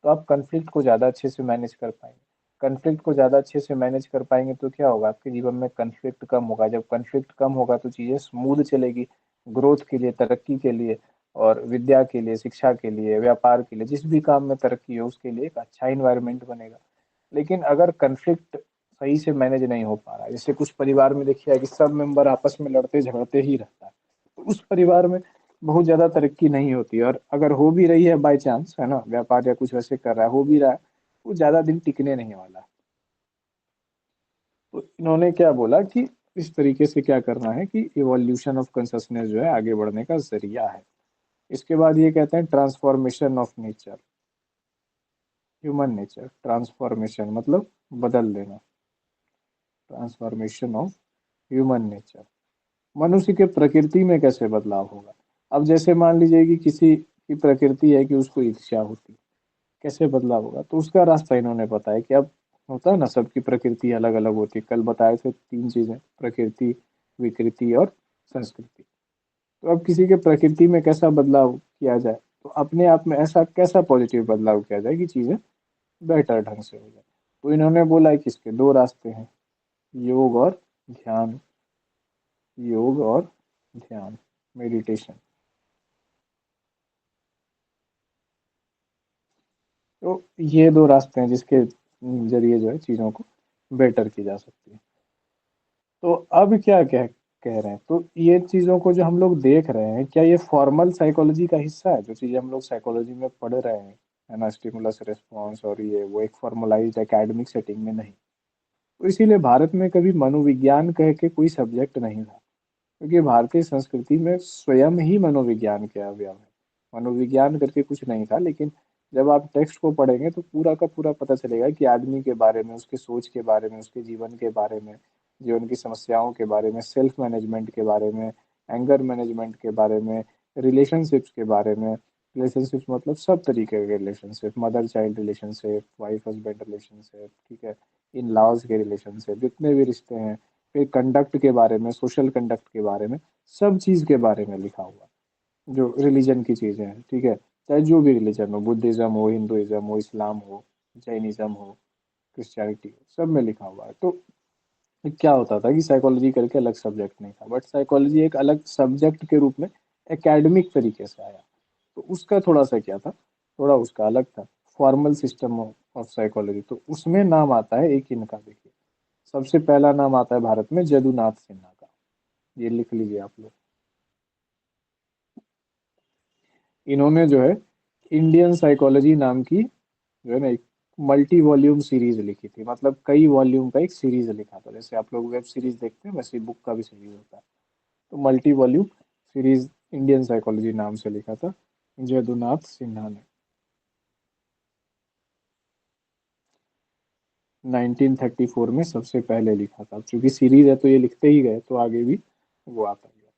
तो आप कन्फ्लिक्ट को ज़्यादा अच्छे से मैनेज कर पाएंगे। कन्फ्लिक्ट को ज़्यादा अच्छे से मैनेज कर पाएंगे तो क्या होगा, आपके जीवन में कन्फ्लिक्ट कम होगा। जब कन्फ्लिक्ट कम होगा तो चीज़ें स्मूथ चलेगी, ग्रोथ के लिए, तरक्की के लिए, और विद्या के लिए, शिक्षा के लिए, व्यापार के लिए, जिस भी काम में तरक्की हो उसके लिए एक अच्छा इन्वायरमेंट बनेगा। लेकिन अगर कन्फ्लिक्ट सही से मैनेज नहीं हो पा रहा है। जैसे कुछ परिवार में देखिए कि सब मेंबर आपस में लड़ते झगड़ते ही रहता है, तो उस परिवार में बहुत ज्यादा तरक्की नहीं होती है। और अगर हो भी रही है बाई चांस, है ना, व्यापार या कुछ वैसे कर रहा है, हो भी रहा है, वो ज्यादा दिन टिकने नहीं वाला। तो इन्होंने क्या बोला कि इस तरीके से क्या करना है कि इवोल्यूशन ऑफ कंसियसनेस जो है आगे बढ़ने का जरिया है। इसके बाद ये कहते हैं transformation of nature, human nature transformation मतलब बदल देना, ट्रांसफॉर्मेशन ऑफ ह्यूमन नेचर, मनुष्य के प्रकृति में कैसे बदलाव होगा। अब जैसे मान लीजिए कि किसी की प्रकृति है कि उसको ईर्ष्या होती, कैसे बदलाव होगा, तो उसका रास्ता इन्होंने बताया कि अब होता है ना, सबकी प्रकृति अलग अलग होती है। कल बताए थे तीन चीजें, प्रकृति, विकृति और संस्कृति। तो अब किसी के प्रकृति में कैसा बदलाव किया जाए, तो अपने आप में ऐसा कैसा पॉजिटिव बदलाव किया जाए कि चीजें बेटर ढंग से हो जाए। तो इन्होंने बोला है कि इसके दो रास्ते हैं, योग और ध्यान, योग और ध्यान, मेडिटेशन। तो ये दो रास्ते हैं जिसके जरिए जो है चीजों को बेटर की जा सकती है। तो अब क्या कह रहे हैं, तो ये चीजों को जो हम लोग देख रहे हैं, क्या ये फॉर्मल साइकोलॉजी का हिस्सा है, जो चीजें हम लोग साइकोलॉजी में पढ़ रहे हैं, है ना, स्टिमुलस रिस्पॉन्स और ये वो एक फॉर्मलाइज्ड एकेडमिक सेटिंग में नहीं। तो इसीलिए भारत में कभी मनोविज्ञान कह के कोई सब्जेक्ट नहीं था, क्योंकि भारतीय संस्कृति में स्वयं ही मनोविज्ञान के अवयव है। मनोविज्ञान करके कुछ नहीं था, लेकिन जब आप टेक्स्ट को पढ़ेंगे तो पूरा का पूरा पता चलेगा कि आदमी के बारे में, उसके सोच के बारे में, उसके जीवन के बारे में, जीवन की समस्याओं के बारे में, सेल्फ मैनेजमेंट के बारे में, एंगर मैनेजमेंट के बारे में, रिलेशनशिप्स के बारे में। रिलेशनशिप्स मतलब सब तरीके के relationship, mother child relationship, wife husband relationship, ठीक है, इन लॉज के रिलेशनशिप, जितने भी रिश्ते हैं, फिर कंडक्ट के बारे में, सोशल कंडक्ट के बारे में, सब चीज़ के बारे में लिखा हुआ है। जो रिलीजन की चीज़ें हैं, ठीक है, चाहे जो भी रिलीजन हो, बुद्धिज़्म हो, हिंदुइज्म हो, इस्लाम हो, जैनिज्म हो, क्रिश्चियनिटी हो, सब में लिखा हुआ है। तो क्या होता था कि साइकोलॉजी करके अलग सब्जेक्ट नहीं था, बट साइकोलॉजी एक अलग सब्जेक्ट के रूप में एकेडमिक तरीके से आया। तो उसका थोड़ा सा क्या था, थोड़ा उसका अलग था, फॉर्मल सिस्टम ऑफ साइकोलॉजी। तो उसमें नाम आता है एक इनका, देखिए, सबसे पहला नाम आता है भारत में जदुनाथ सिन्हा का, ये लिख लीजिए आप लोग। इन्होंने जो है इंडियन साइकोलॉजी नाम की जो है ना एक मल्टी वॉल्यूम सीरीज लिखी थी, मतलब कई वॉल्यूम का एक सीरीज लिखा था। जैसे आप लोग वेब सीरीज देखते हैं वैसे बुक का भी सीरीज होता है। तो multi volume series Indian psychology नाम से लिखा था जदुनाथ सिन्हा ने, 1934 में सबसे पहले लिखा था। चूंकि सीरीज है तो ये लिखते ही गए, तो आगे भी वो आता गया।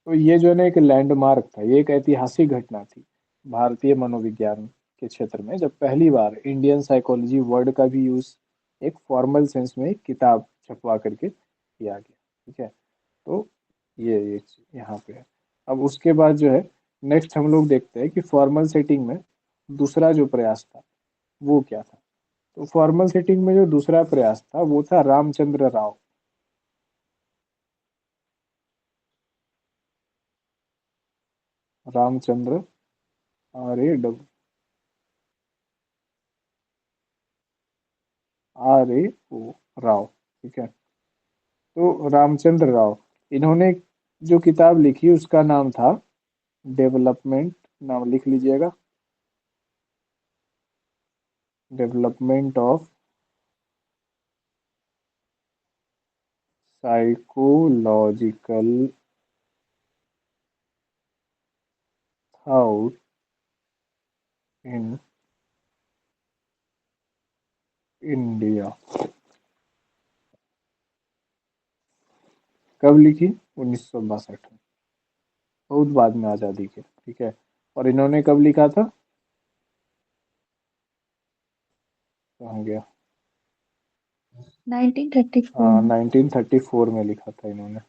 तो ये जो है ना एक लैंडमार्क था, ये एक ऐतिहासिक घटना थी भारतीय मनोविज्ञान के क्षेत्र में, जब पहली बार इंडियन साइकोलॉजी वर्ड का भी यूज एक फॉर्मल सेंस में एक किताब छपवा करके किया गया। ठीक है, तो ये यहाँ पे है। अब उसके बाद जो है नेक्स्ट हम लोग देखते हैं कि फॉर्मल सेटिंग में दूसरा जो प्रयास था वो क्या था। तो फॉर्मल सेटिंग में जो दूसरा प्रयास था वो था रामचंद्र राव। रामचंद्र, RA, RAO, राव, ठीक है। तो रामचंद्र राव, इन्होंने जो किताब लिखी उसका नाम था डेवलपमेंट, नाम लिख लीजिएगा, development of psychological thought in India. कब लिखी? 1962 में, बहुत बाद में आज़ादी के, ठीक है। और इन्होंने कब लिखा था? कहाँ गया? 1934 हाँ, में। 1934 में लिखा था इन्होंने।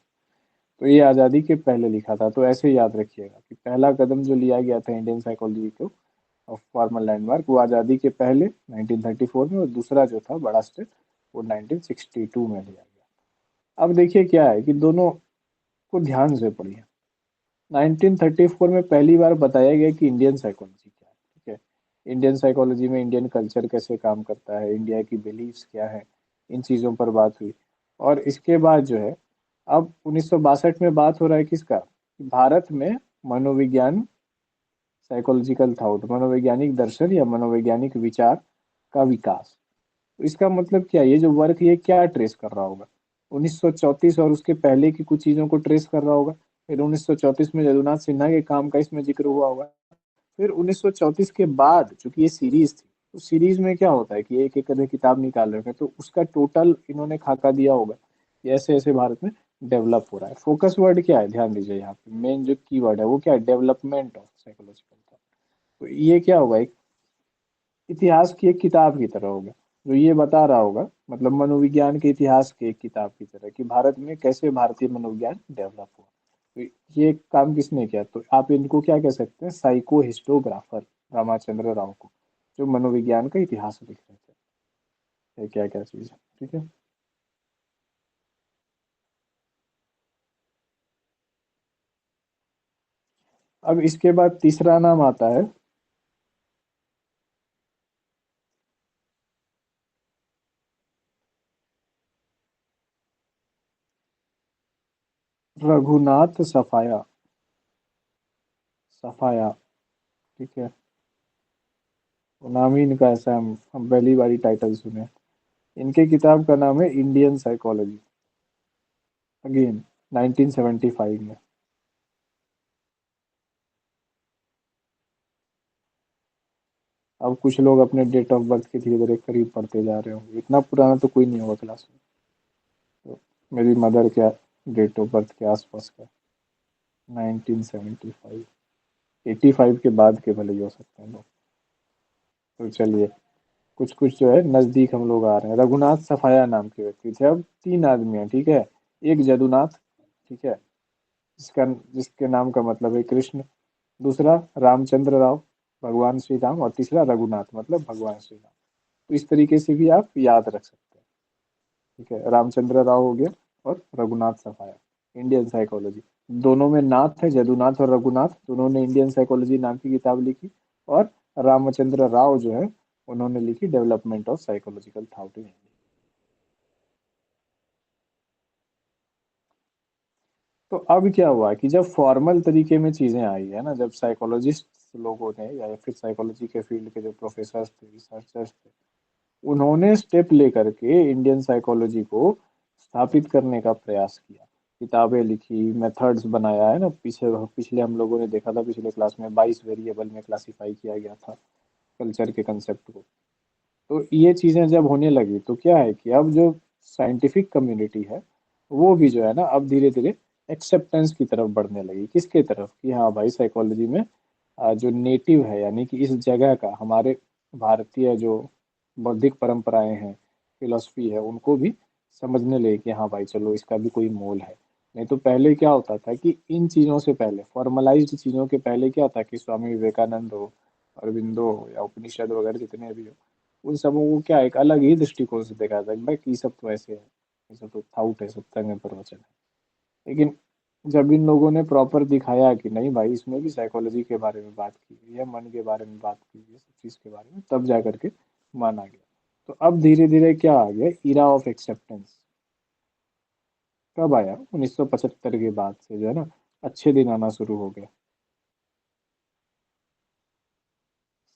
तो ये आज़ादी के पहले लिखा था। तो ऐसे याद रखिएगा कि पहला कदम जो लिया गया था इंडियन साइकोलॉजी को ऑफ फॉर्मल लैंडमार्क, वो आज़ादी के पहले 1934 में, और दूसरा जो था बड़ा स्टेप वो 1962 में लिया गया। अब देखिए क्या है कि दोनों को ध्यान से पढ़िए। 1934 में पहली बार बताया गया कि इंडियन साइकोलॉजी क्या है, ठीक है। इंडियन साइकोलॉजी में इंडियन कल्चर कैसे काम करता है, इंडिया की बिलीफ्स क्या है, इन चीज़ों पर बात हुई। और इसके बाद जो है, अब 1962 में बात हो रहा है किसका, कि भारत में मनोविज्ञान, साइकोलॉजिकल थॉट, मनोवैज्ञानिक दर्शन या मनोवैज्ञानिक विचार का विकास। तो इसका मतलब क्या, ये जो वर्क ये क्या ट्रेस कर रहा होगा, 1934 और उसके पहले की कुछ चीजों को ट्रेस कर रहा होगा। फिर 1934 में यदुनाथ सिन्हा के काम का इसमें जिक्र हुआ होगा। फिर 1934 के बाद चूंकि ये सीरीज थी, तो सीरीज में क्या होता है कि एक एक करके किताब निकाल रहे हैं, तो उसका टोटल इन्होंने खाका दिया होगा कि ऐसे ऐसे भारत में डेवलप हो रहा है। फोकस वर्ड क्या है, ध्यान दीजिए यहाँ पे मेन जो की वर्ड है वो क्या है, डेवलपमेंट ऑफ साइकोलॉजिकल थॉट। तो ये क्या होगा, एक इतिहास की एक किताब की तरह होगा, जो ये बता रहा होगा, मतलब मनोविज्ञान के इतिहास की एक किताब की तरह, कि भारत में कैसे भारतीय मनोविज्ञान डेवलप हुआ। तो ये काम किसने किया, तो आप इनको क्या कह सकते हैं, साइको हिस्टोग्राफर रामाचंद्र राव को, जो मनोविज्ञान का इतिहास लिख रहे थे। ये क्या क्या चीज है, ठीक है। अब इसके बाद तीसरा नाम आता है रघुनाथ सफाया। सफाया, ठीक है। वो नाम ही इनका ऐसा है, हम पहली बारी टाइटल सुने। इनके किताब का नाम है इंडियन साइकोलॉजी, अगेन 1975 में। अब कुछ लोग अपने डेट ऑफ बर्थ के धीरे धीरे करीब पढ़ते जा रहे होंगे, इतना पुराना तो कोई नहीं होगा क्लास में। तो मेरी मदर क्या डेट ऑफ बर्थ के आसपास का, 1975, 85 के बाद के भले ही हो सकते हैं लोग। तो चलिए, कुछ कुछ जो है नजदीक हम लोग आ रहे हैं। रघुनाथ सफाया नाम के व्यक्ति थे। अब तीन आदमी हैं, ठीक है। एक जदुनाथ, ठीक है, जिसका जिसके नाम का मतलब है कृष्ण। दूसरा रामचंद्र राव, भगवान श्री राम। और तीसरा रघुनाथ, मतलब भगवान श्री राम। तो इस तरीके से भी आप याद रख सकते हैं, ठीक है। रामचंद्र राव हो गया और रघुनाथ सफाया, इंडियन साइकोलॉजी। दोनों में नाथ है, जदुनाथ और रघुनाथ, दोनों ने इंडियन साइकोलॉजी नाम की किताब लिखी। और रामचंद्र राव जो है, उन्होंने लिखी development of psychological thought in India. तो अब क्या हुआ कि जब फॉर्मल तरीके में चीजें आई है ना, जब साइकोलॉजिस्ट लोगों ने या फिर साइकोलॉजी के फील्ड के जो प्रोफेसर थे, रिसर्चर्स थे, उन्होंने स्टेप लेकर के इंडियन साइकोलॉजी को स्थापित करने का प्रयास किया। किताबें लिखी, मेथड्स बनाया है ना। पीछे पिछले हम लोगों ने देखा था, पिछले क्लास में 22 वेरिएबल में क्लासिफाई किया गया था कल्चर के कंसेप्ट को। तो ये चीजें जब होने लगी, तो क्या है कि अब जो साइंटिफिक कम्युनिटी है, वो भी जो है ना, अब धीरे धीरे एक्सेप्टेंस की तरफ बढ़ने लगी। किसके तरफ, कि हाँ भाई साइकोलॉजी में जो नेटिव है, यानी कि इस जगह का, हमारे भारतीय जो बौद्धिक परंपराएं हैं, फिलोसफी है, उनको भी समझने लगे कि हाँ भाई चलो इसका भी कोई मोल है। नहीं तो पहले क्या होता था कि इन चीजों से पहले, फॉर्मलाइज्ड चीजों के पहले क्या था कि स्वामी विवेकानंद हो, अरविंदो हो, या उपनिषद वगैरह जितने भी हो, उन सबों को क्या एक अलग ही दृष्टिकोण से देखा था कि भाई ये सब तो ऐसे है, ये सब तो थाउट है, सत्संग में प्रवचन है। लेकिन जब इन लोगों ने प्रॉपर दिखाया कि नहीं भाई, इसमें भी साइकोलॉजी के बारे में बात की गई है, मन के बारे में बात की गई है, सब चीज़ के बारे में, तब जा करके माना गया। तो अब धीरे धीरे क्या आ गया, इरा ऑफ एक्सेप्टेंस। कब आया, 1975 के बाद से जो है ना, अच्छे दिन आना शुरू हो गए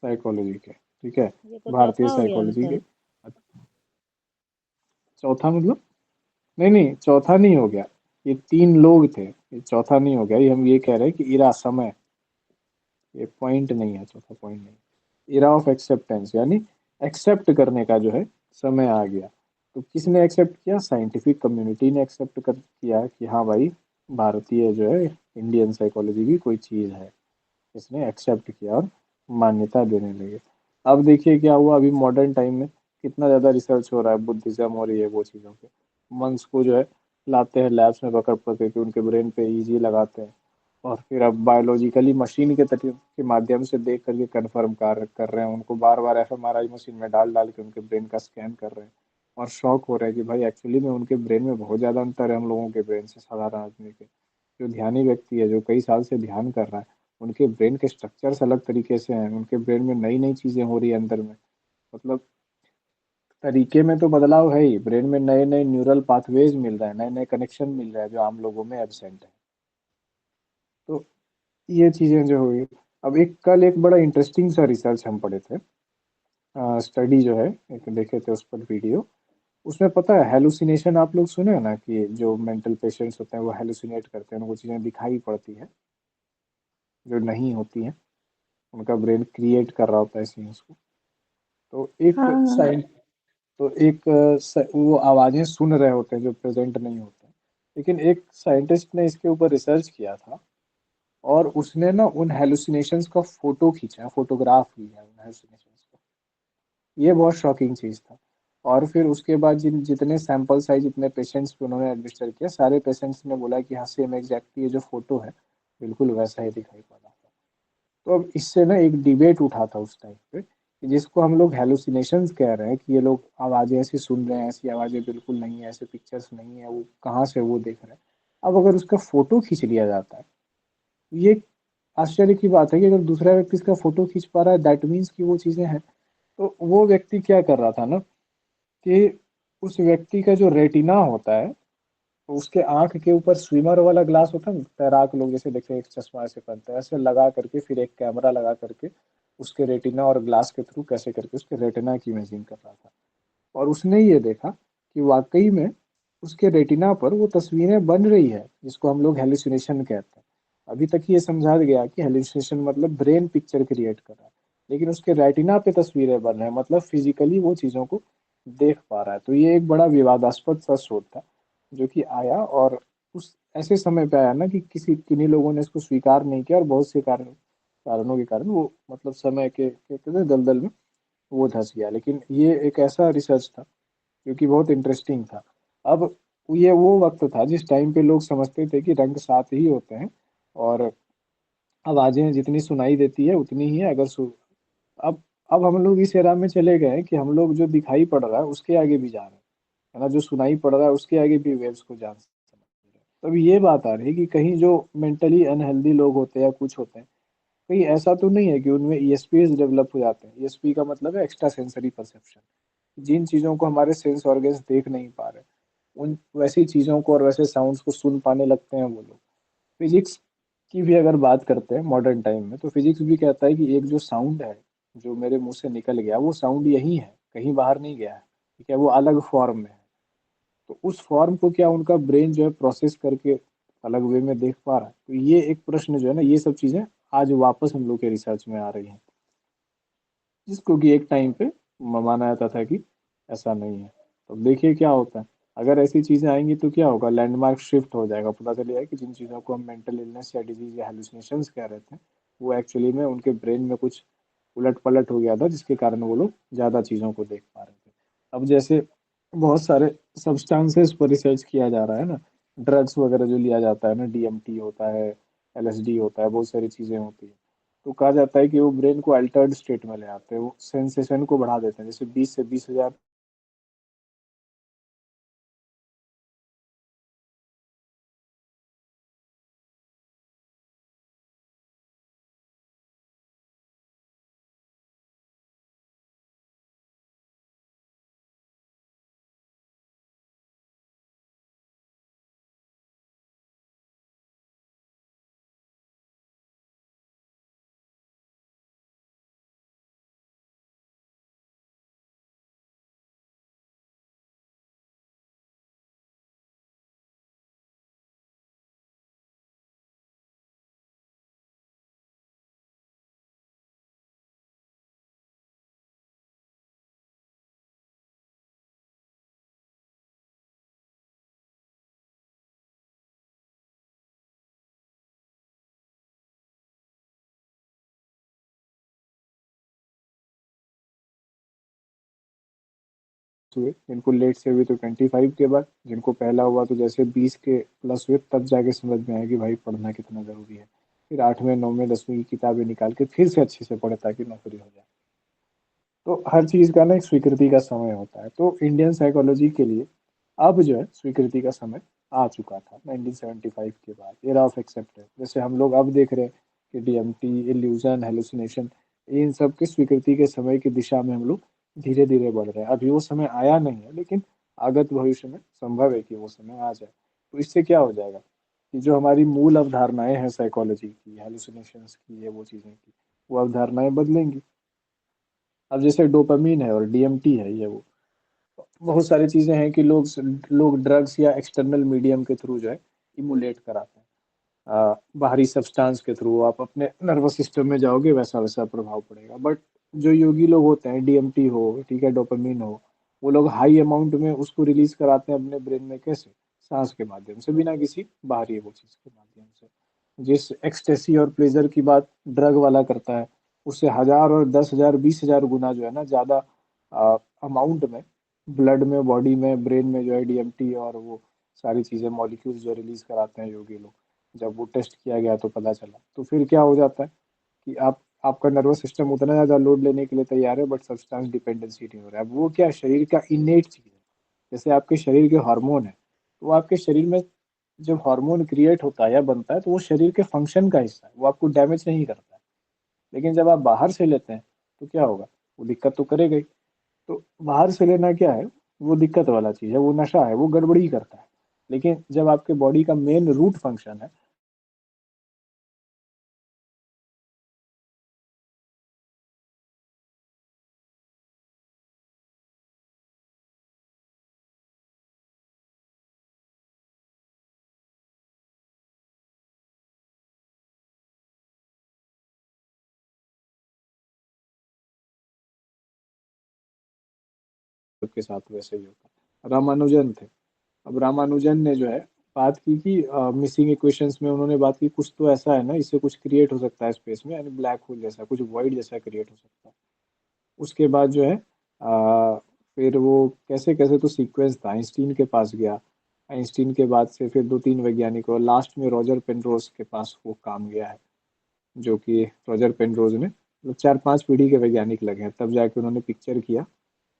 साइकोलॉजी के, ठीक है। ये तो भारतीय चौथा हो गया साइकोलॉजी के। मतलब। चौथा मतलब, नहीं नहीं, चौथा नहीं हो गया। ये तीन लोग थे, ये चौथा नहीं हो गया। ये हम ये कह रहे हैं कि इरा, समय, ये पॉइंट नहीं है, चौथा पॉइंट नहीं। इरा ऑफ एक्सेप्टेंस, यानी एक्सेप्ट करने का जो है समय आ गया। तो किसने एक्सेप्ट किया, साइंटिफिक कम्युनिटी ने एक्सेप्ट कर किया कि हाँ भाई, भारतीय जो है इंडियन साइकोलॉजी भी कोई चीज़ है। इसने एक्सेप्ट किया और मान्यता देने लगे। अब देखिए क्या हुआ, अभी मॉडर्न टाइम में कितना ज़्यादा रिसर्च हो रहा है बुद्धिज्म और ये वो चीज़ों पे। मंक्स को जो है लाते हैं लैब्स में, पकड़ पकड़ के उनके ब्रेन पे ईजी लगाते हैं, और फिर अब बायोलॉजिकली मशीन के तरीके के माध्यम से देख करके कंफर्म कर रहे हैं उनको, बार बार एफएमआरआई मशीन में डाल डाल के उनके ब्रेन का स्कैन कर रहे हैं। और शौक हो रहा है कि भाई एक्चुअली में उनके ब्रेन में बहुत ज़्यादा अंतर है हम लोगों के ब्रेन से, साधारण आदमी के। जो ध्यानी व्यक्ति है, जो कई साल से ध्यान कर रहा है, उनके ब्रेन के स्ट्रक्चर्स अलग तरीके से हैं, उनके ब्रेन में नई नई चीज़ें हो रही है अंदर में। मतलब तरीके में तो बदलाव है ही, ब्रेन में नए नए न्यूरल पाथवेज मिल रहे हैं, नए नए कनेक्शन मिल रहे हैं जो आम लोगों में एब्सेंट है। तो ये चीजें जो हुई। अब एक कल एक बड़ा इंटरेस्टिंग सा रिसर्च हम पढ़े थे, स्टडी जो है, एक देखे थे उस पर वीडियो। उसमें पता है हेलुसिनेशन, आप लोग सुने हो ना कि जो मेंटल पेशेंट्स होते हैं वो हेलुसिनेट करते हैं, उनको चीजें दिखाई पड़ती है जो नहीं होती हैं, उनका ब्रेन क्रिएट कर रहा होता है सीन्स को। तो एक हाँ हाँ। साइंस, तो एक वो आवाजें सुन रहे होते हैं जो प्रेजेंट नहीं होते हैं। लेकिन एक साइंटिस्ट ने इसके ऊपर रिसर्च किया था, और उसने ना उन हेलुसिनेशंस का फोटो खींचा, फोटोग्राफ लिया उन हेलुसिनेशंस का। ये बहुत शॉकिंग चीज था। और फिर उसके बाद जितने सैंपल साइज, जितने पेशेंट्स पे उन्होंने एडमिनिस्टर किया, सारे पेशेंट्स ने बोला कि हाँ सेम एग्जैक्टली ये जो फोटो है बिल्कुल वैसा ही दिखाई पड़ रहा था। तो अब इससे ना एक डिबेट उठा था उस टाइम पे, कि जिसको हम लोग हेलुसिनेशंस कह रहे हैं, कि ये लोग आवाजें ऐसी सुन रहे हैं, ऐसी आवाजें बिल्कुल नहीं है, ऐसे पिक्चर्स नहीं है, वो कहाँ से वो देख रहे हैं। अब अगर उसका फोटो खींच लिया जाता है, ये आश्चर्य की बात है कि अगर दूसरा व्यक्ति इसका फोटो खींच पा रहा है, दैट मीन्स कि वो चीजें हैं। तो वो व्यक्ति क्या कर रहा था ना, कि उस व्यक्ति का जो रेटिना होता है, तो उसके आंख के ऊपर स्विमर वाला ग्लास होता है ना, तैराक लोग जैसे देखते हैं एक चश्मा ऐसे पहनते हैं, ऐसे लगा करके फिर एक कैमरा लगा करके उसके रेटिना और ग्लास के थ्रू कैसे करके उसके रेटिना की इमेजिंग कर रहा था। और उसने ये देखा कि वाकई में उसके रेटिना पर वो तस्वीरें बन रही है, जिसको हम लोग हेलुसिनेशन कहते हैं। अभी तक ये समझा गया कि हेलुसिनेशन मतलब ब्रेन पिक्चर क्रिएट कर रहा है, लेकिन उसके रेटिना पे तस्वीरें बन रहे हैं, मतलब फिजिकली वो चीजों को देख पा रहा है। तो ये एक बड़ा विवादास्पद सा शोध था जो कि आया, और उस ऐसे समय पे आया ना कि किन्हीं लोगों ने इसको स्वीकार नहीं किया, और बहुत से कारणों के कारण वो मतलब समय के कहते हैं दलदल में वो धंस गया। लेकिन ये एक ऐसा रिसर्च था जो कि बहुत इंटरेस्टिंग था। अब ये वो वक्त था जिस टाइम पे लोग समझते थे कि रंग सात ही होते हैं, और आवाजें जितनी सुनाई देती है उतनी ही है। अब अब हम लोग इस एरा में चले गए कि हम लोग जो दिखाई पड़ रहा है उसके आगे भी जा रहे हैं, है ना, जो सुनाई पड़ रहा है उसके आगे भी वेव्स को जान समझ रहे हैं। तब ये बात आ रही है कि कहीं जो मेंटली अनहेल्दी लोग होते हैं या कुछ होते हैं, कहीं ऐसा तो नहीं है कि उनमें ईएसपीज डेवलप हो जाते हैं। ईएसपी का मतलब है एक्स्ट्रा सेंसरी परसेप्शन, जिन चीजों को हमारे सेंस ऑर्गन्स देख नहीं पा रहे, उन वैसी चीजों को और वैसे साउंड्स को सुन पाने लगते हैं वो लोग। फिजिक्स की भी अगर बात करते हैं मॉडर्न टाइम में, तो फिजिक्स भी कहता है कि एक जो साउंड है जो मेरे मुंह से निकल गया, वो साउंड यही है, कहीं बाहर नहीं गया है, ठीक है, वो अलग फॉर्म में है। तो उस फॉर्म को क्या उनका ब्रेन जो है प्रोसेस करके अलग वे में देख पा रहा है? तो ये एक प्रश्न जो है ना, ये सब चीजें आज वापस हम लोग के रिसर्च में आ रही हैं, जिसको कि एक टाइम पे माना जाता था कि ऐसा नहीं है। तो देखिए क्या होता है। अगर ऐसी चीजें आएंगी तो क्या होगा, लैंडमार्क शिफ्ट हो जाएगा, पता चलेगा कि जिन चीजों को हम मेंटल इलनेस या डिजीज या हेलुसिनेशंस कह रहे थे, वो एक्चुअली में उनके ब्रेन में कुछ उलट पलट हो गया था, जिसके कारण वो लोग ज्यादा चीजों को देख पा रहे थे। अब जैसे बहुत सारे सब्सटेंसेस पर रिसर्च किया जा रहा है ना, ड्रग्स वगैरह जो लिया जाता है ना, डीएमटी होता है, एलएसडी होता है, बहुत सारी चीजें होती है। तो कहा जाता है कि वो ब्रेन को अल्टर्ड स्टेट में ले आते हैं, वो सेंसेशन को बढ़ा देते हैं, जैसे 20 से 20 हजार। हुए जिनको लेट से हुए तो 25 के बाद, जिनको पहला हुआ तो जैसे 20 के प्लस हुए, तब जाके समझ में आया कि भाई पढ़ना कितना जरूरी है। फिर 8वें 9वें 10वीं की किताबें निकाल के फिर से अच्छे से पढ़े ताकि नौकरी हो जाए। तो हर चीज का ना एक स्वीकृति का समय होता है, तो इंडियन साइकोलॉजी के लिए अब जो है स्वीकृति का समय आ चुका था 1975 के बाद, एरा ऑफ एक्सेप्टेंस। जैसे हम लोग अब देख रहे हैं कि डीएमटी, इल्यूजन, हेलुसिनेशन, इन सब के स्वीकृति के समय की दिशा में हम लोग धीरे धीरे बढ़ रहे हैं। अभी वो समय आया नहीं है, लेकिन आगत भविष्य में संभव है कि वो समय आ जाए। तो इससे क्या हो जाएगा कि जो हमारी मूल अवधारणाएं हैं साइकोलॉजी की, हेलुसिनेशंस की, ये वो चीज़ें की, वो अवधारणाएं बदलेंगी। अब जैसे डोपामीन है और डीएमटी है, ये वो बहुत सारी चीज़ें हैं कि लोग ड्रग्स या एक्सटर्नल मीडियम के थ्रू जो है इमुलेट कराते हैं। बाहरी सब्सटेंस के थ्रू आप अपने नर्वस सिस्टम में जाओगे, वैसा वैसा प्रभाव पड़ेगा। बट जो योगी लोग होते हैं, डीएमटी हो, ठीक है, डोपामीन हो, वो लोग हाई अमाउंट में उसको रिलीज कराते हैं अपने ब्रेन में। कैसे? सांस के माध्यम से, बिना किसी बाहरी वो चीज के माध्यम से। जिस एक्सटेसी और प्लेजर की बात ड्रग वाला करता है, उससे 1000 और 10,000 20,000 गुना जो है ना ज्यादा अमाउंट में ब्लड में, बॉडी में, ब्रेन में जो है डीएमटी और वो सारी चीजें, मॉलिक्यूल्स जो रिलीज कराते हैं योगी लोग। जब वो टेस्ट किया गया तो पता चला। तो फिर क्या हो जाता है कि आपका नर्वस सिस्टम उतना ज़्यादा लोड लेने के लिए तैयार है, बट सब्सटेंस डिपेंडेंसी नहीं हो रहा है। अब वो क्या है, शरीर का इनेट चीज़ है। जैसे आपके शरीर के हार्मोन है, तो वो आपके शरीर में जब हार्मोन क्रिएट होता है या बनता है, तो वो शरीर के फंक्शन का हिस्सा है, वो आपको डैमेज नहीं करता है। लेकिन जब आप बाहर से लेते हैं तो क्या होगा, वो दिक्कत तो करेगा ही। तो बाहर से लेना क्या है, वो दिक्कत वाला चीज़ है, वो नशा है, वो गड़बड़ी करता है। लेकिन जब आपके बॉडी का मेन रूट फंक्शन है, के साथ वैसे ही होता है। रामानुजन थे। अब रामानुजन ने जो है बात की कि मिसिंग इक्वेशंस में उन्होंने बात की, कुछ तो ऐसा है ना, इससे कुछ क्रिएट हो सकता है स्पेस में, यानी ब्लैक होल जैसा कुछ, वॉइड जैसा क्रिएट हो सकता है। उसके बाद जो है फिर वो कैसे कैसे तो सीक्वेंस था, आइंस्टीन के पास गया। आइंस्टीन के बाद से फिर दो तीन वैज्ञानिक, और लास्ट में रॉजर पेनरोज के पास वो काम गया है। जो कि रॉजर पेनरोज ने, मतलब 4-5 पीढ़ी के वैज्ञानिक लगे हैं, तब जाके उन्होंने पिक्चर किया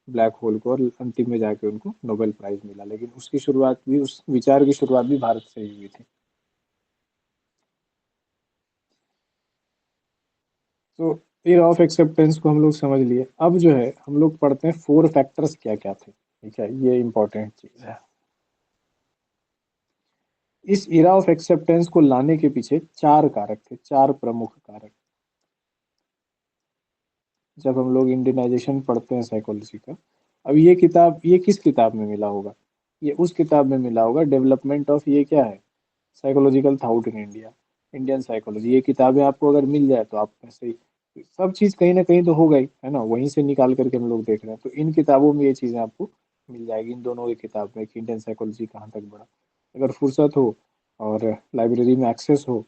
ब्लैक होल को, और अंतिम में जाके उनको नोबेल प्राइज मिला। लेकिन उसकी शुरुआत भी, उस विचार की शुरुआत भी भारत से ही हुई थी। तो एयर ऑफ एक्सेप्टेंस को हम लोग समझ लिए। अब जो है हम लोग पढ़ते हैं फोर फैक्टर्स क्या क्या थे। ठीक है, ये इंपॉर्टेंट चीज है। इस इरा ऑफ एक्सेप्टेंस को लाने के पीछे चार कारक थे, चार प्रमुख कारक। जब हम लोग इंडियनाइजेशन पढ़ते हैं साइकोलॉजी का, अब ये किताब, ये किस किताब में मिला होगा? ये उस किताब में मिला होगा, डेवलपमेंट ऑफ, ये क्या है, psychological thought in India, Indian psychology. ये किताबें आपको अगर मिल जाए तो आप ऐसे ही, सब चीज़ कहीं ना कहीं तो होगा ही, है ना, वहीं से निकाल करके हम लोग देख रहे हैं। तो इन किताबों में ये चीज़ें आपको मिल जाएगी, इन दोनों की किताब में, कि इंडियन साइकोलॉजी कहाँ तक बढ़ा। अगर फुर्सत हो और लाइब्रेरी में एक्सेस हो,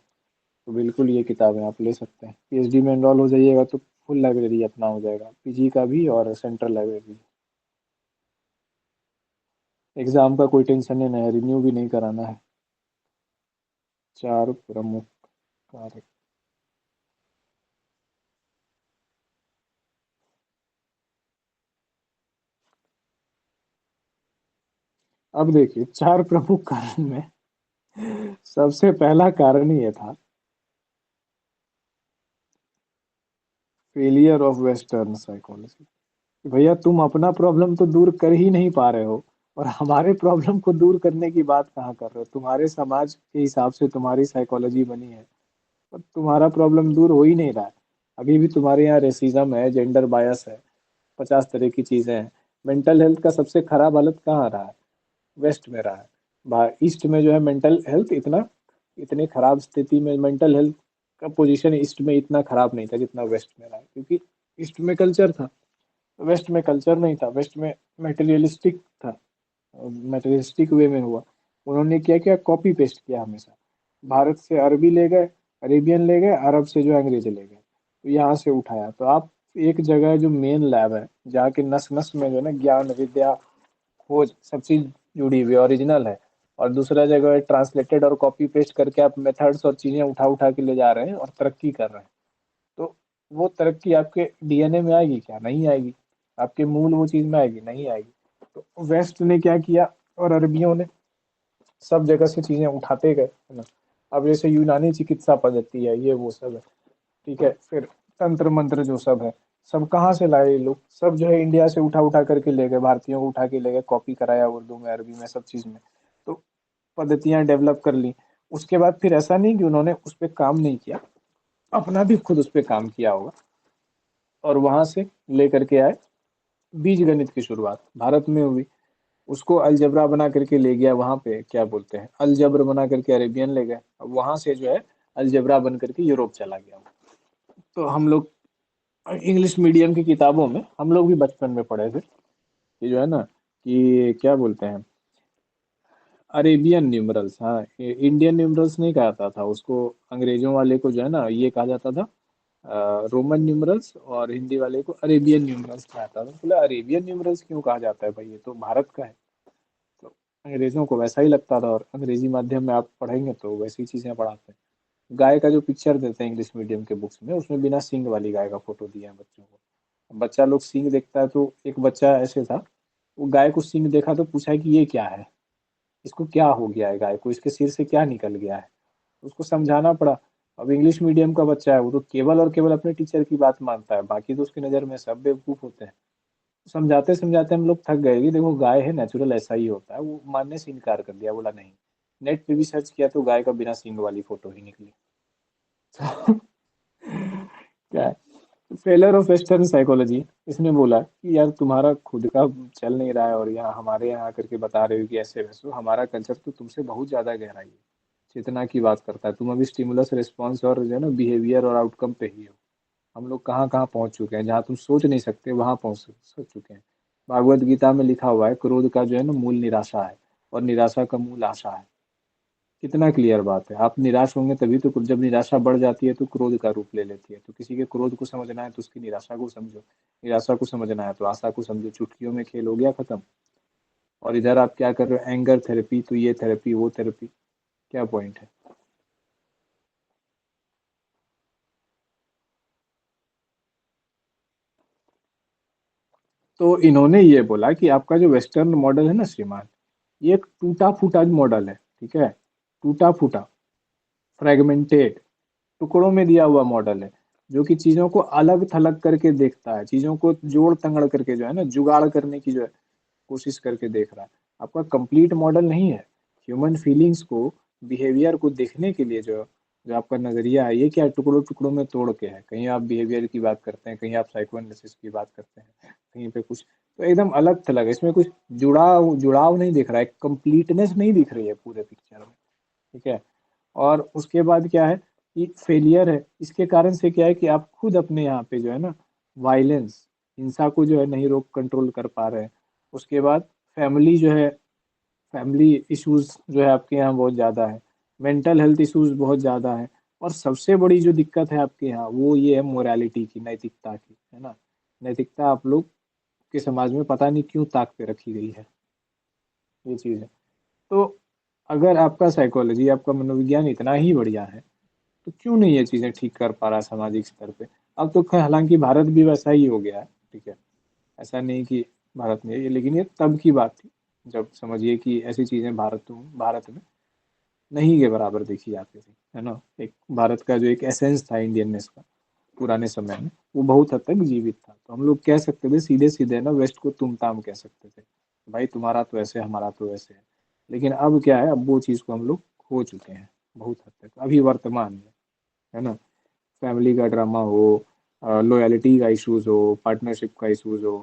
तो बिल्कुल ये किताबें आप ले सकते हैं। पीएचडी में एनरोल हो जाइएगा तो फुल लाइब्रेरी अपना हो जाएगा, पीजी का भी और सेंट्रल लाइब्रेरी। एग्जाम का कोई टेंशन नहीं है, रिन्यू भी नहीं कराना है। चार प्रमुख कारक। अब देखिए, चार प्रमुख कारण में सबसे पहला कारण ये था, फेलियर ऑफ वेस्टर्न साइकोलॉजी। भैया तुम अपना प्रॉब्लम तो दूर कर ही नहीं पा रहे हो, और हमारे प्रॉब्लम को दूर करने की बात कहाँ कर रहे हो? तुम्हारे समाज के हिसाब से तुम्हारी साइकोलॉजी बनी है, पर तुम्हारा प्रॉब्लम दूर हो ही नहीं रहा है। अभी भी तुम्हारे यहाँ रेसिज्म है, जेंडर बायस है, 50 तरह की चीजें हैं। मेंटल हेल्थ का सबसे खराब हालत कहाँ रहा है? वेस्ट में रहा है। ईस्ट में जो है मेंटल हेल्थ इतना, इतने खराब स्थिति में मेंटल हेल्थ का पोजीशन ईस्ट में इतना खराब नहीं था जितना वेस्ट में रहा है, क्योंकि ईस्ट में कल्चर था, वेस्ट में कल्चर नहीं था। वेस्ट में मटेरियलिस्टिक था, मटेरियलिस्टिक वे में हुआ। उन्होंने क्या किया, कॉपी पेस्ट किया हमेशा। भारत से अरबी ले गए, अरेबियन ले गए, अरब से जो अंग्रेज ले गए, तो यहाँ से उठाया। तो आप एक जगह जो मेन लैब है, जहाँ के नस नस में जो है ना ज्ञान विद्या खोज सब चीज जुड़ी हुई ओरिजिनल है, और दूसरा जगह ट्रांसलेटेड और कॉपी पेस्ट करके आप मेथड्स और चीजें उठा उठा के ले जा रहे हैं और तरक्की कर रहे हैं। तो वो तरक्की आपके डीएनए में आएगी क्या? नहीं आएगी। आपके मूल वो चीज में आएगी? नहीं आएगी। तो वेस्ट ने क्या किया, और अरबियों ने सब जगह से चीजें उठाते गए, है ना। अब जैसे यूनानी चिकित्सा पद्धति है, ये वो सब है, ठीक है, फिर तंत्र मंत्र जो सब है, सब कहाँ से लाए ये लोग? सब जो है इंडिया से उठा उठा करके ले गए, भारतीयों को उठा के ले गए, कॉपी कराया उर्दू में, अरबी में, सब चीज़ में। तो पद्धतियाँ डेवलप कर ली। उसके बाद फिर ऐसा नहीं कि उन्होंने उस पे काम नहीं किया, अपना भी खुद उस पे काम किया होगा, और वहां से लेकर के आए। बीज गणित की शुरुआत भारत में हुई, उसको अलजबरा बना करके ले गया वहां पे, क्या बोलते हैं, अलजब्र बना करके अरेबियन ले गए, अब वहां से जो है अलजबरा बन करके यूरोप चला गया। तो हम लोग इंग्लिश मीडियम की किताबों में हम लोग भी बचपन में पढ़े थे कि जो है ना, कि क्या बोलते हैं, अरेबियन न्यूमरल्स, हाँ, इंडियन न्यूमरल्स नहीं कहा जाता था उसको, अंग्रेजों वाले को जो है ना ये कहा जाता था रोमन न्यूमरल्स, और हिंदी वाले को अरेबियन न्यूमरल्स कहा जाता था। बोला अरेबियन न्यूमरल्स क्यों कहा जाता है भाई, ये तो भारत का है। तो अंग्रेजों को वैसा ही लगता था, और अंग्रेजी माध्यम में आप पढ़ेंगे तो वैसी चीजें पढ़ाते हैं। गाय का जो पिक्चर देते हैं इंग्लिश मीडियम के बुक्स में, उसमें बिना सींग वाली गाय का फोटो दिया है बच्चों को। बच्चा लोग सींग देखता है, तो एक बच्चा ऐसे था, वो गाय को सींग देखा तो पूछा कि ये क्या है, इसको क्या हो गया है, गाय को इसके सिर से क्या निकल गया है। उसको समझाना पड़ा। अब इंग्लिश मीडियम का बच्चा है, वो तो केवल और केवल अपने टीचर की बात मानता है, बाकी तो उसकी नज़र में सब बेवकूफ होते हैं। समझाते समझाते हम लोग थक गए कि देखो गाय है, नेचुरल ऐसा ही होता है, वो मानने से इनकार कर दिया, बोला नहीं। नेट पे भी सर्च किया तो गाय का बिना सींग वाली फोटो ही निकली। क्या है, फेलर ऑफ वेस्टर्न साइकोलॉजी। इसने बोला कि यार तुम्हारा खुद का चल नहीं रहा है, और यहाँ हमारे यहाँ आकर के बता रहे हो कि ऐसे वैसे हो। हमारा कल्चर तो तुमसे बहुत ज्यादा गहराई है, चेतना की बात करता है। तुम अभी स्टिमुलस रिस्पॉन्स और जो है ना बिहेवियर और आउटकम पे ही हो। हम लोग कहाँ कहाँ पहुंच चुके हैं, जहाँ तुम सोच नहीं सकते वहां सोच चुके हैं। भागवत गीता में लिखा हुआ है, क्रोध का जो है ना मूल निराशा है, और निराशा का मूल आशा है। कितना क्लियर बात है। आप निराश होंगे तभी तो, जब निराशा बढ़ जाती है तो क्रोध का रूप ले लेती है। तो किसी के क्रोध को समझना है तो उसकी निराशा को समझो, निराशा को समझना है तो आशा को समझो। चुटकियों में खेल हो गया खत्म। और इधर आप क्या कर रहे हो, एंगर थेरेपी, तो ये थेरेपी वो थेरेपी, क्या पॉइंट है? तो इन्होंने ये बोला कि आपका जो वेस्टर्न मॉडल है ना श्रीमान, ये एक टूटा फूटा मॉडल है, ठीक है, टूटा फूटा, फ्रेगमेंटेड, टुकड़ों में दिया हुआ मॉडल है, जो कि चीजों को अलग थलग करके देखता है, चीजों को जोड़ तंगड़ करके जो है ना जुगाड़ करने की जो है कोशिश करके देख रहा है। आपका कंप्लीट मॉडल नहीं है। ह्यूमन फीलिंग्स को, बिहेवियर को देखने के लिए जो जो आपका नजरिया है, ये क्या टुकड़ों टुकड़ों में तोड़ के है। कहीं आप बिहेवियर की बात करते हैं, कहीं आप साइकोएनालिसिस की बात करते हैं, कहीं पे कुछ, तो एकदम अलग थलग है। इसमें कुछ जुड़ाव जुड़ाव नहीं दिख रहा है, कंप्लीटनेस नहीं दिख रही है पूरे पिक्चर में, ठीक है। और उसके बाद क्या है कि फेलियर है। इसके कारण से क्या है कि आप खुद अपने यहाँ पे जो है ना वायलेंस, हिंसा को जो है नहीं रोक कंट्रोल कर पा रहे हैं। उसके बाद फैमिली जो है, फैमिली इश्यूज जो है आपके यहाँ बहुत ज़्यादा है, मेंटल हेल्थ इश्यूज बहुत ज़्यादा है। और सबसे बड़ी जो दिक्कत है आपके यहाँ वो ये है मोरालिटी की, नैतिकता की, है ना। नैतिकता आप लोग के समाज में पता नहीं क्यों ताक पे रखी गई है, ये चीज़ है। तो अगर आपका साइकोलॉजी, आपका मनोविज्ञान इतना ही बढ़िया है, तो क्यों नहीं ये चीजें ठीक कर पा रहा सामाजिक स्तर पे? अब तो हालांकि भारत भी वैसा ही हो गया है, ठीक है, ऐसा नहीं कि भारत में ये, लेकिन ये तब की बात थी जब समझिए कि ऐसी चीजें भारत में नहीं के बराबर देखी जाती थी, है ना। एक भारत का जो एक एसेंस था इंडियननेस का पुराने समय में, वो बहुत हद तक जीवित था। तो हम लोग कह सकते थे सीधे सीधे ना, वेस्ट को तुम ताम कह सकते थे, भाई तुम्हारा तो ऐसे, हमारा तो ऐसे है। लेकिन अब क्या है, अब वो चीज़ को हम लोग खो चुके हैं बहुत हद तक अभी वर्तमान में, है ना। फैमिली का ड्रामा हो, लॉयल्टी का इश्यूज हो, पार्टनरशिप का इश्यूज हो,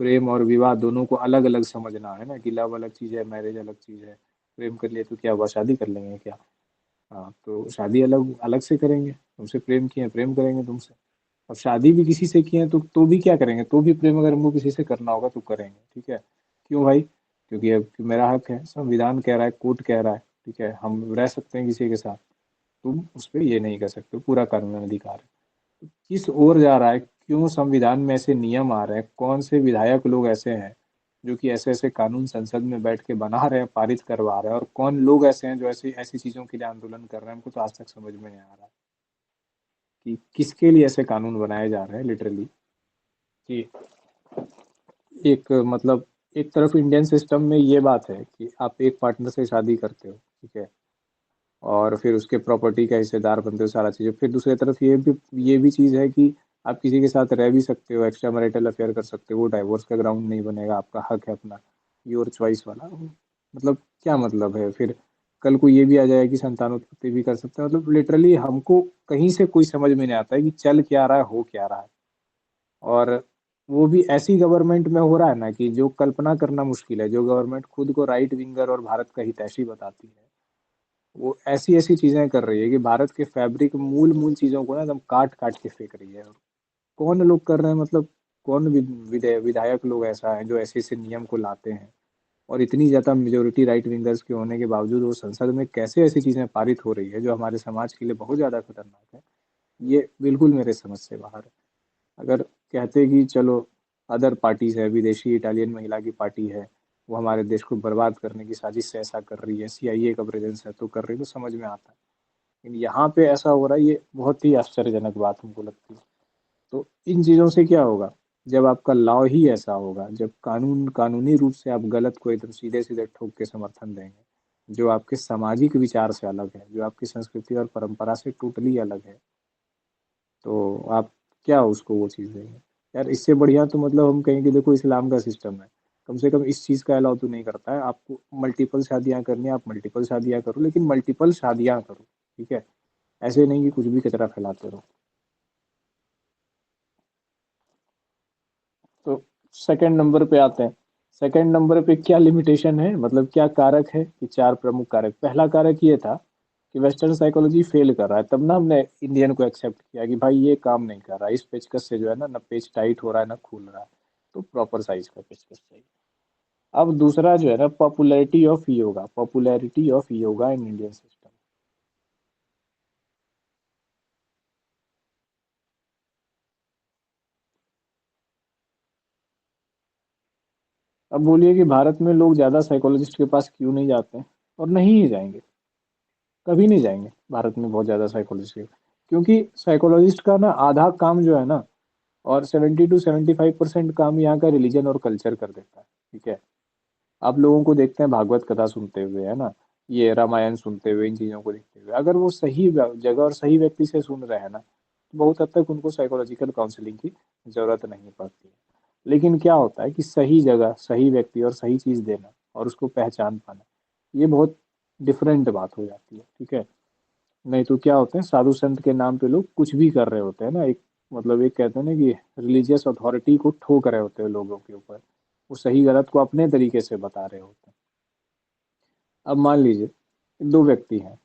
प्रेम और विवाह दोनों को अलग अलग समझना, है ना, कि लव अलग चीज़ है, मैरिज अलग चीज़ है। प्रेम कर लिए तो क्या हुआ, शादी कर लेंगे क्या? हाँ, तो शादी अलग अलग से करेंगे, तुमसे प्रेम किए हैं, प्रेम करेंगे तुमसे। अब शादी भी किसी से किए हैं तो भी क्या करेंगे, तो भी प्रेम अगर हमको किसी से करना होगा तो करेंगे, ठीक है। क्यों भाई? क्योंकि अब मेरा हक है, संविधान कह रहा है, कोर्ट कह रहा है, ठीक है, हम रह सकते हैं किसी के साथ। तुम उस पर ये नहीं कर सकते, पूरा कानून अधिकार है। किस ओर जा रहा है, क्यों संविधान में ऐसे नियम आ रहे हैं, कौन से विधायक लोग ऐसे हैं जो कि ऐसे ऐसे कानून संसद में बैठ के बना रहे हैं, पारित करवा रहे हैं, और कौन लोग ऐसे हैं जो ऐसी ऐसी चीजों के लिए आंदोलन कर रहे हैं? हमको तो आज तक समझ में नहीं आ रहा कि किसके लिए ऐसे कानून बनाए जा रहे हैं लिटरली। कि एक मतलब, एक तरफ इंडियन सिस्टम में ये बात है कि आप एक पार्टनर से शादी करते हो, ठीक है, और फिर उसके प्रॉपर्टी का हिस्सेदार बनते हो, सारा चीज़। फिर दूसरी तरफ ये भी चीज़ है कि आप किसी के साथ रह भी सकते हो, एक्स्ट्रा मैरिटल अफेयर कर सकते हो, वो डाइवोर्स का ग्राउंड नहीं बनेगा, आपका हक है अपना, योर चॉइस वाला। मतलब क्या मतलब है फिर? कल को ये भी आ जाए कि संतानोत्पत्ति भी कर सकते हैं। मतलब लिटरली हमको कहीं से कोई समझ में नहीं आता है कि चल क्या रहा है, हो क्या रहा है। और वो भी ऐसी गवर्नमेंट में हो रहा है ना कि जो कल्पना करना मुश्किल है। जो गवर्नमेंट खुद को राइट विंगर और भारत का हितैषी बताती है, वो ऐसी ऐसी चीजें कर रही है कि भारत के फैब्रिक, मूल मूल चीजों को ना एकदम काट काट के फेंक रही है। कौन लोग कर रहे हैं, मतलब कौन विधायक लोग ऐसा है जो ऐसे ऐसे नियम को लाते हैं? और इतनी ज्यादा मेजोरिटी राइट विंगर्स के होने के बावजूद वो संसद में कैसे ऐसी चीजें पारित हो रही है जो हमारे समाज के लिए बहुत ज्यादा खतरनाक है, ये बिल्कुल मेरे समझ से बाहर है। अगर कहते कि चलो अदर पार्टीज है, विदेशी इटालियन महिला की पार्टी है, वो हमारे देश को बर्बाद करने की साजिश से ऐसा कर रही है, सीआईए का प्रेजेंस है तो कर रही है, तो समझ में आता है। लेकिन यहाँ पे ऐसा हो रहा है, ये बहुत ही आश्चर्यजनक बात हमको लगती है। तो इन चीज़ों से क्या होगा? जब आपका लॉ ही ऐसा होगा, जब कानूनी रूप से आप गलत को एकदम सीधे सीधे ठोक के समर्थन देंगे, जो आपके सामाजिक विचार से अलग है, जो आपकी संस्कृति और परंपरा से टोटली अलग है, तो आप क्या उसको वो चीज़ देंगे? यार इससे बढ़िया तो मतलब हम कहें कि देखो इस्लाम का सिस्टम है, कम से कम इस चीज़ का अलाउ तो नहीं करता है। आपको मल्टीपल शादियां करनी है, आप मल्टीपल शादियां करो, लेकिन मल्टीपल शादियां करो, ठीक है? ऐसे नहीं कि कुछ भी कचरा फैलाते रहो। तो सेकंड नंबर पे आते हैं। सेकंड नंबर पे क्या लिमिटेशन है, मतलब क्या कारक है कि चार प्रमुख कारक। पहला कारक ये था कि वेस्टर्न साइकोलॉजी फेल कर रहा है, तब ना हमने इंडियन को एक्सेप्ट किया कि भाई ये काम नहीं कर रहा, इस पेचकस से जो है ना, ना पेच टाइट हो रहा है ना खुल रहा है, तो प्रॉपर साइज का पेचकस चाहिए। अब दूसरा जो है ना, popularity of yoga in Indian system. अब बोलिए कि भारत में लोग ज्यादा साइकोलॉजिस्ट के पास क्यों नहीं जाते हैं? और नहीं ही जाएंगे, कभी नहीं जाएंगे भारत में बहुत ज़्यादा साइकोलॉजिस्ट के। क्योंकि साइकोलॉजिस्ट का ना आधा काम जो है ना, और 70 to 75% काम यहाँ का रिलीजन और कल्चर कर देता है, ठीक है? आप लोगों को देखते हैं भागवत कथा सुनते हुए, है ना, ये रामायण सुनते हुए, इन चीज़ों को देखते हुए, अगर वो सही जगह और सही व्यक्ति से सुन रहे हैं ना, तो बहुत हद तक उनको साइकोलॉजिकल काउंसलिंग की जरूरत नहीं पड़ती है। लेकिन क्या होता है कि सही जगह, सही व्यक्ति और सही चीज़ देना और उसको पहचान पाना, ये बहुत डिफरेंट बात हो जाती है, ठीक है? नहीं तो क्या होते हैं, साधु संत के नाम पे लोग कुछ भी कर रहे होते हैं ना, एक मतलब एक कहते हैं ना कि रिलीजियस अथॉरिटी को ठोक रहे होते हैं लोगों के ऊपर, वो सही गलत को अपने तरीके से बता रहे होते हैं। अब मान लीजिए दो व्यक्ति हैं,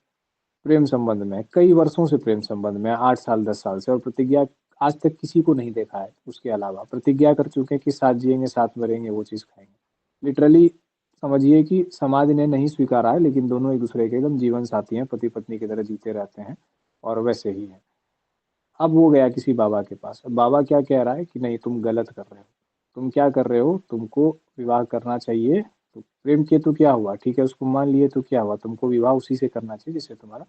प्रेम संबंध में कई वर्षों से, प्रेम संबंध में 8 साल 10 साल से, और प्रतिज्ञा आज तक किसी को नहीं देखा है उसके अलावा, प्रतिज्ञा कर चुके हैं कि साथ जिएंगे साथ मरेंगे वो चीज़ खाएंगे, लिटरली समझिए कि समाज ने नहीं स्वीकारा है, लेकिन दोनों एक दूसरे के एकदम जीवन साथी हैं, पति पत्नी की तरह जीते रहते हैं और वैसे ही है। अब वो गया किसी बाबा के पास, अब बाबा क्या कह रहा है कि नहीं तुम गलत कर रहे हो, तुम क्या कर रहे हो, तुमको विवाह करना चाहिए। तो प्रेम किए तो क्या हुआ, ठीक है, उसको मान लिए तो क्या हुआ, तुमको विवाह उसी से करना चाहिए जिससे तुम्हारा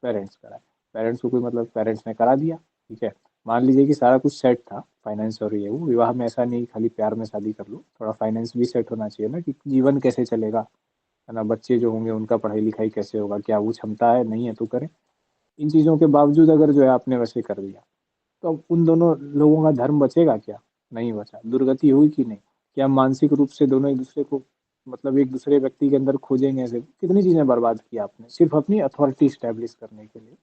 पेरेंट्स कराए। पेरेंट्स को कोई मतलब, पेरेंट्स ने करा दिया, ठीक है। मान लीजिए कि सारा कुछ सेट था, फाइनेंस और ये वो, विवाह में ऐसा नहीं खाली प्यार में शादी कर लो, थोड़ा फाइनेंस भी सेट होना चाहिए ना, कि जीवन कैसे चलेगा, है ना, बच्चे जो होंगे उनका पढ़ाई लिखाई कैसे होगा, क्या वो क्षमता है नहीं है तो करें। इन चीज़ों के बावजूद अगर जो है आपने वैसे कर दिया, तो अब उन दोनों लोगों का धर्म बचेगा क्या? नहीं बचा, दुर्गति हुई कि नहीं? क्या मानसिक रूप से दोनों एक दूसरे को, मतलब एक दूसरे व्यक्ति के अंदर खोजेंगे ऐसे? कितनी चीजें बर्बाद की आपने सिर्फ अपनी अथॉरिटी स्टैब्लिश करने के लिए,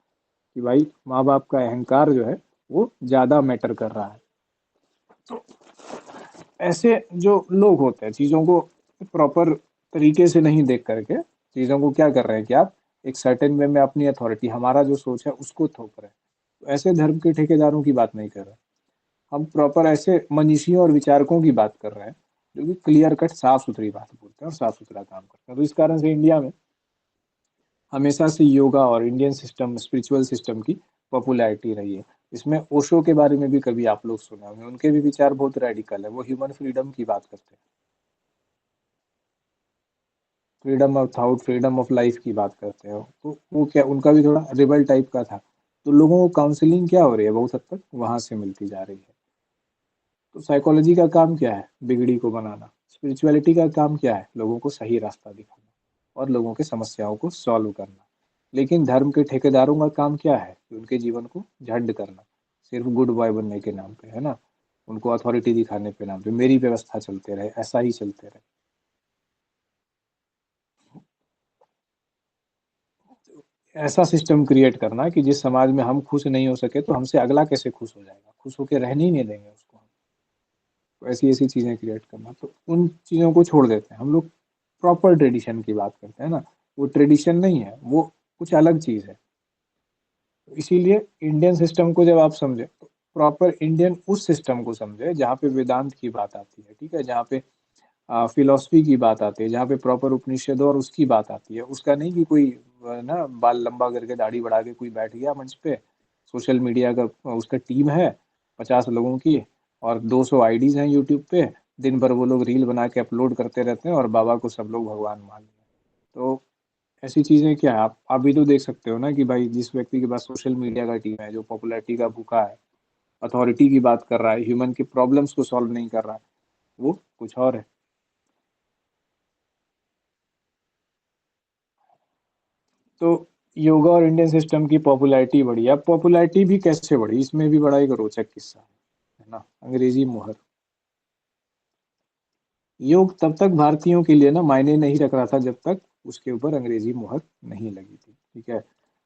कि भाई माँ बाप का अहंकार जो है वो ज्यादा मैटर कर रहा है। तो ऐसे जो लोग होते हैं, चीजों को प्रॉपर तरीके से नहीं देख करके, चीजों को क्या कर रहे हैं कि आप एक सर्टेन वे में अपनी अथॉरिटी, हमारा जो सोच है उसको थोप रहे हैं। तो ऐसे धर्म के ठेकेदारों की बात नहीं कर रहे, हम प्रॉपर ऐसे मनीषियों और विचारकों की बात कर रहे हैं जो कि क्लियर कट साफ सुथरी बात बोलते हैं और साफ सुथरा काम करते हैं। तो इस कारण से इंडिया में हमेशा से योगा और इंडियन सिस्टम, स्पिरिचुअल सिस्टम की पॉपुलैरिटी रही है। इसमें ओशो के बारे में भी कभी आप लोग सुने होंगे, उनके भी विचार बहुत रेडिकल है, वो ह्यूमन फ्रीडम की बात करते हैं, freedom of thought, freedom of life की बात करते हैं। तो वो क्या, उनका भी थोड़ा रिबल टाइप का था। तो लोगों को काउंसलिंग क्या हो रही है, बहुत हद तक वहां से मिलती जा रही है। तो साइकोलॉजी का काम क्या है, बिगड़ी को बनाना। स्पिरिचुअलिटी का काम क्या है, लोगों को सही रास्ता दिखाना और लोगों की समस्याओं को सॉल्व करना। लेकिन धर्म के ठेकेदारों का काम क्या है, कि उनके जीवन को झंड करना, सिर्फ गुड बॉय बनने के नाम पे, है ना, उनको अथॉरिटी दिखाने के नाम पे मेरी व्यवस्था चलते रहे, ऐसा ही चलते रहे। ऐसा सिस्टम क्रिएट करना कि जिस समाज में हम खुश नहीं हो सके तो हमसे अगला कैसे खुश हो जाएगा, खुश होकर रहने ही नहीं देंगे उसको। तो ऐसी ऐसी चीजें क्रिएट करना, तो उन चीजों को छोड़ देते हैं हम लोग। प्रॉपर ट्रेडिशन की बात करते हैं ना, वो ट्रेडिशन नहीं है, वो कुछ अलग चीज है। तो इसीलिए इंडियन सिस्टम को जब आप समझे तो प्रॉपर इंडियन उस सिस्टम को समझे जहाँ पे वेदांत की बात आती है, ठीक है, जहाँ पे फिलोसफी की बात आती है, जहाँ पे प्रॉपर उपनिषद और उसकी बात आती है। उसका नहीं कि कोई ना बाल लंबा करके दाढ़ी बढ़ा के कोई बैठ गया मंच पे, सोशल मीडिया का उसका टीम है 50 लोगों की, और 200 आईडीज हैं यूट्यूब पे, दिन भर वो लोग रील बना के अपलोड करते रहते हैं और बाबा को सब लोग भगवान मान रहे हैं। तो ऐसी चीजें क्या है, आप भी तो देख सकते हो ना कि भाई जिस व्यक्ति के पास सोशल मीडिया का टीम है, जो पॉपुलैरिटी का भूखा है, अथॉरिटी की बात कर रहा है, ह्यूमन की प्रॉब्लम्स को सॉल्व नहीं कर रहा है, वो कुछ और है। तो योगा और इंडियन सिस्टम की पॉपुलैरिटी बढ़ी। अब पॉपुलैरिटी भी कैसे बढ़ी, इसमें भी बड़ा एक रोचक किस्सा है ना, अंग्रेजी मुहर। योग तब तक भारतीयों के लिए ना मायने नहीं रख रहा था जब तक उसके ऊपर अंग्रेजी मुहर नहीं लगी थी, ठीक है।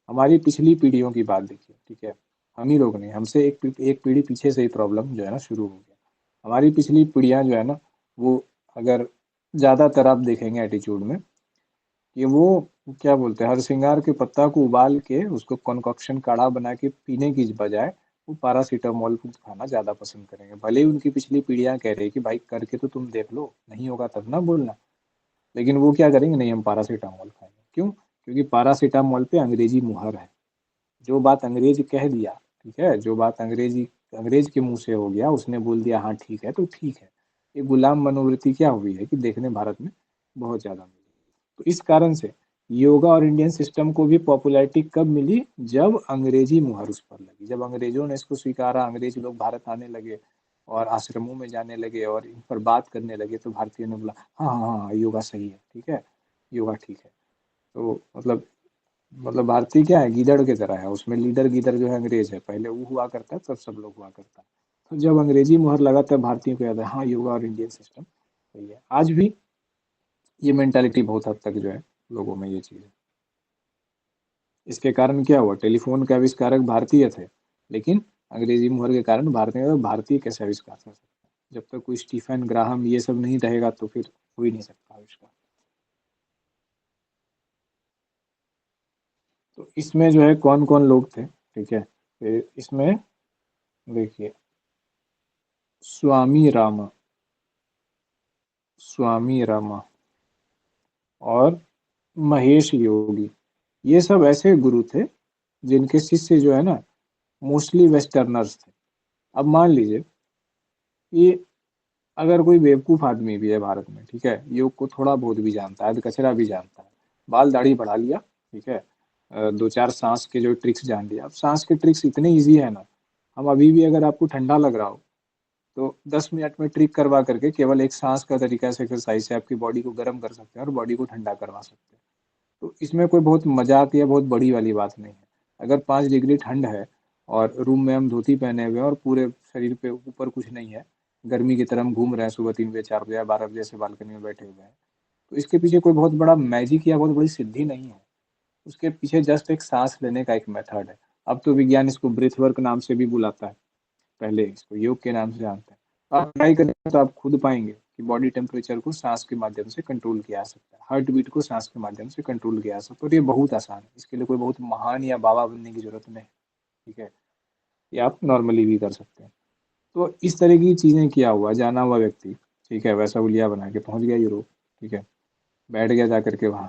हमारी पिछली पीढ़ियों की बात देखिए, ठीक है, हम ही लोग नहीं, हमसे एक पीढ़ी पीछे से ही प्रॉब्लम जो है ना शुरू हो गया। हमारी पिछली पीढ़ियां जो है ना, वो अगर ज्यादातर आप देखेंगे एटीट्यूड में, कि वो क्या बोलते हैं, हरसिंगार के पत्ता को उबाल के उसको कॉन्कॉक्शन काढ़ा बना के पीने की बजाय वो पारासीटामोल को खाना ज्यादा पसंद करेंगे। भले ही उनकी पिछली पीढ़ियां कह रही कि भाई करके तो तुम देख लो, नहीं होगा तब ना बोलना, लेकिन वो क्या करेंगे, नहीं हम पारासीटामोल खाएंगे। क्यों? क्योंकि पारासीटामोल पे अंग्रेजी मुहर है। जो बात अंग्रेज कह दिया, ठीक है, जो बात अंग्रेज के मुंह से हो गया, उसने बोल दिया हाँ ठीक है तो ठीक है। ये गुलाम मनोवृत्ति क्या हुई है कि देखने भारत में बहुत ज्यादा मिली। तो इस कारण से योगा और इंडियन सिस्टम को भी पॉपुलैरिटी कब मिली, जब अंग्रेजी मुहर उस पर लगी, जब अंग्रेजों ने इसको स्वीकारा, अंग्रेज लोग भारत आने लगे और आश्रमों में जाने लगे और इन पर बात करने लगे, तो भारतीयों ने बोला हाँ हाँ हाँ योगा सही है, ठीक है, योगा ठीक है। तो मतलब भारतीय क्या है, गीदड़ की तरह है, उसमें लीडर गीदड़ जो है अंग्रेज है, पहले वो हुआ करता है तब सब लोग हुआ करता है। तो जब अंग्रेजी मुहर लगा तब भारतीयों को याद है हाँ योगा और इंडियन सिस्टम सही है। आज भी ये मेंटालिटी बहुत हद तक जो है लोगों में ये चीज है। इसके कारण क्या हुआ, टेलीफोन के आविष्कारक भारतीय थे, लेकिन अंग्रेजी मुहर के कारण भारतीय कैसे आविष्कार कर सकते हैं, जब तक कोई स्टीफन ग्राहम ये सब नहीं रहेगा तो फिर हो ही नहीं सकता आविष्कार। तो इसमें जो है कौन कौन लोग थे, ठीक है, फिर इसमें देखिए, स्वामी रामा, स्वामी रामा और महेश योगी, ये सब ऐसे गुरु थे जिनके शिष्य जो है ना मोस्टली वेस्टर्नर्स थे। अब मान लीजिए कि अगर कोई बेवकूफ आदमी भी है भारत में, ठीक है, योग को थोड़ा बहुत भी जानता है, कचरा भी जानता है, बाल दाढ़ी बढ़ा लिया, ठीक है, दो चार सांस के जो ट्रिक्स जान लिया। अब सांस के ट्रिक्स इतने इजी है ना, हम अभी भी अगर आपको ठंडा लग रहा हो तो 10 मिनट में ट्रिक करवा करके केवल एक सांस का तरीका से एक्सरसाइज से आपकी बॉडी को गर्म कर सकते हैं और बॉडी को ठंडा करवा सकते हैं। तो इसमें कोई बहुत मजाक या बहुत बड़ी वाली बात नहीं है। अगर 5 डिग्री ठंड है और रूम में हम धोती पहने हुए हैं और पूरे शरीर पे ऊपर कुछ नहीं है, गर्मी की तरह हम घूम रहे हैं, सुबह 3 बजे 4 बजे 12 बजे से बालकनी में बैठे हुए हैं, तो इसके पीछे कोई बहुत बड़ा मैजिक या बहुत बड़ी सिद्धि नहीं है। उसके पीछे जस्ट एक सांस लेने का एक मेथड है। अब तो विज्ञान इसको ब्रीथ वर्क नाम से भी बुलाता है, पहले इसको योग के नाम से जानते हैं। आप ट्राई करेंगे तो आप खुद पाएंगे कि बॉडी टेम्परेचर को सांस के माध्यम से कंट्रोल किया जा सकता है, हार्ट बीट को सांस के माध्यम से कंट्रोल किया जा सकता है, और ये बहुत आसान है। इसके लिए कोई बहुत महान या बाबा बनने की जरूरत नहीं, ठीक है, ये आप नॉर्मली भी कर सकते हैं। तो इस तरह की चीजें किया हुआ जाना हुआ व्यक्ति, ठीक है, वैसा उलिया बना के पहुंच गया यूरोप, ठीक है, बैठ गया जा करके वहां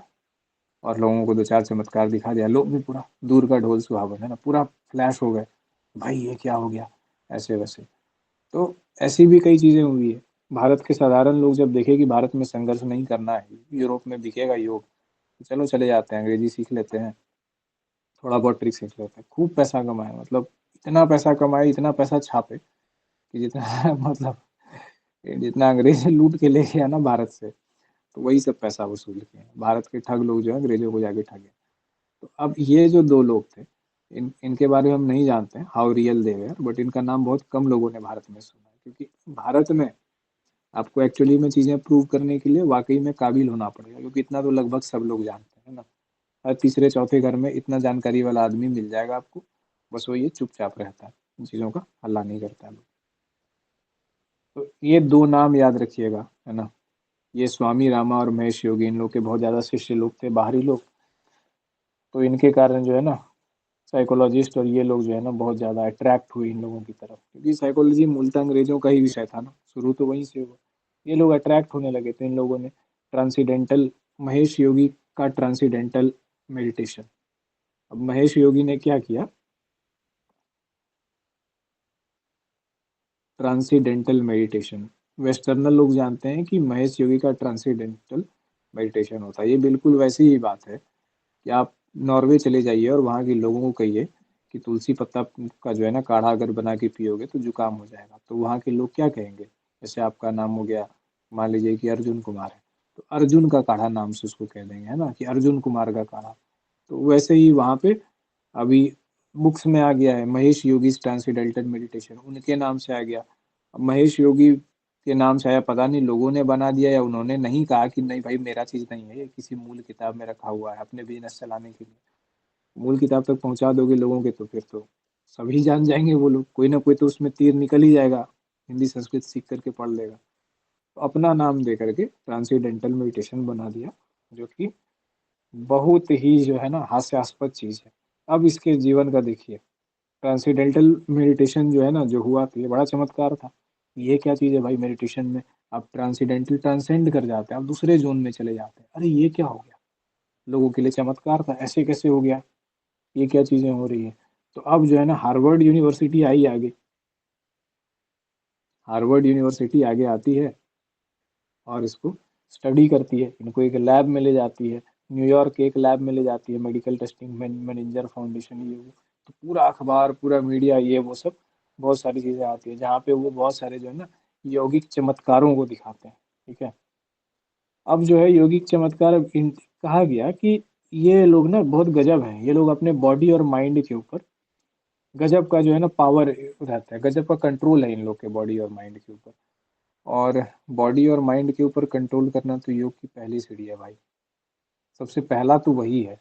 और लोगों को दो चार चमत्कार दिखा दिया, लोग भी पूरा दूर का ढोल सुहावन है ना, पूरा फ्लैश हो गए, भाई ये क्या हो गया, ऐसे वैसे। तो ऐसी भी कई चीजें हुई है। भारत के साधारण लोग जब देखे कि भारत में संघर्ष नहीं करना है, यूरोप में बिकेगा योग, तो चलो चले जाते हैं, अंग्रेजी सीख लेते हैं, थोड़ा बहुत ट्रिक सीख लेते हैं, खूब पैसा कमाए, मतलब इतना पैसा कमाए, इतना पैसा छापे कि जितना मतलब जितना अंग्रेज लूट के ले गया ना भारत से, तो वही सब पैसा वसूल किए भारत के ठग लोग जो है, अंग्रेजों को जाके ठगे। तो अब ये जो दो लोग थे, इनके बारे में हम नहीं जानते हैं how real they were, but इनका नाम बहुत कम लोगों ने भारत में सुना है, क्योंकि भारत में आपको एक्चुअली में चीज़ें प्रूव करने के लिए वाकई में काबिल होना पड़ेगा, क्योंकि इतना तो लगभग सब लोग जानते हैं ना। हर तीसरे चौथे घर में इतना जानकारी वाला आदमी मिल जाएगा आपको, बस वो ये चुपचाप रहता है, इन चीज़ों का हल्ला नहीं करता है। तो ये दो नाम याद रखिएगा, है ना। ये स्वामी रामा और महेश योगी, इन लोग के बहुत ज़्यादा शिष्य लोग थे, बाहरी लोग। तो इनके कारण जो है ना, साइकोलॉजिस्ट और ये लोग जो है ना बहुत ज़्यादा अट्रैक्ट हुए इन लोगों की तरफ, क्योंकि साइकोलॉजी मूलतः अंग्रेजों का ही विषय था ना, शुरू तो वहीं से हुआ। ये लोग अट्रैक्ट होने लगे थे इन लोगों ने ट्रांसीडेंटल, महेश योगी का ट्रांसीडेंटल मेडिटेशन। अब महेश योगी ने क्या किया, ट्रांसीडेंटल मेडिटेशन, वेस्टर्नर लोग जानते हैं कि महेश योगी का ट्रांसीडेंटल मेडिटेशन होता है। ये बिल्कुल वैसी ही बात है कि आप नॉर्वे चले जाइए और वहाँ के लोगों को कहिए कि तुलसी पत्ता का जो है ना काढ़ा अगर बना के पियोगे तो जुकाम हो जाएगा, तो वहाँ के लोग क्या कहेंगे। जैसे आपका नाम हो गया, मान लीजिए कि अर्जुन कुमार है, तो अर्जुन का काढ़ा नाम से उसको कह देंगे, है ना, कि अर्जुन कुमार का काढ़ा। तो वैसे ही वहाँ पे अभी बुक्स में आ गया है महेश योगी ट्रांसीडेंटल मेडिटेशन, उनके नाम से आ गया। अब महेश योगी के नाम से आया, पता नहीं लोगों ने बना दिया या उन्होंने नहीं कहा कि नहीं भाई मेरा चीज नहीं है, ये किसी मूल किताब में रखा हुआ है अपने बिजनेस चलाने के लिए। मूल किताब तक पहुंचा दोगे लोगों के तो फिर तो सभी जान जाएंगे वो लोग, कोई ना कोई तो उसमें तीर निकल ही जाएगा, हिंदी संस्कृत सीख करके पढ़ लेगा। तो अपना नाम दे करके ट्रांसीडेंटल मेडिटेशन बना दिया, जो कि बहुत ही जो है ना हास्यास्पद चीज है। अब इसके जीवन का देखिए, ट्रांसीडेंटल मेडिटेशन जो है ना जो हुआ था, ये बड़ा चमत्कार था। ये क्या चीज़ है भाई, मेडिटेशन में आप ट्रांसीडेंटल ट्रांसेंड कर जाते हैं, आप दूसरे जोन में चले जाते हैं, अरे ये क्या हो गया। लोगों के लिए चमत्कार था, ऐसे कैसे हो गया, ये क्या चीज़ें हो रही है। तो अब जो है ना हार्वर्ड यूनिवर्सिटी आई आगे, हार्वर्ड यूनिवर्सिटी आगे आती है और इसको स्टडी करती है, इनको एक लैब में ले जाती है, न्यूयॉर्क के एक लैब में ले जाती है, मेडिकल टेस्टिंग मैनेजर फाउंडेशन, ये वो। तो पूरा अखबार, पूरा मीडिया, ये वो सब बहुत सारी चीज़ें आती है, जहाँ पे वो बहुत सारे जो है ना यौगिक चमत्कारों को दिखाते हैं। ठीक है। अब जो है यौगिक चमत्कार, अब कहा गया कि ये लोग ना बहुत गजब हैं, ये लोग अपने बॉडी और माइंड के ऊपर गजब का जो है ना पावर रहता है, गजब का कंट्रोल है इन लोग के बॉडी और माइंड के ऊपर। और बॉडी और माइंड के ऊपर कंट्रोल करना तो योग की पहली सीढ़ी है भाई, सबसे पहला तो वही है।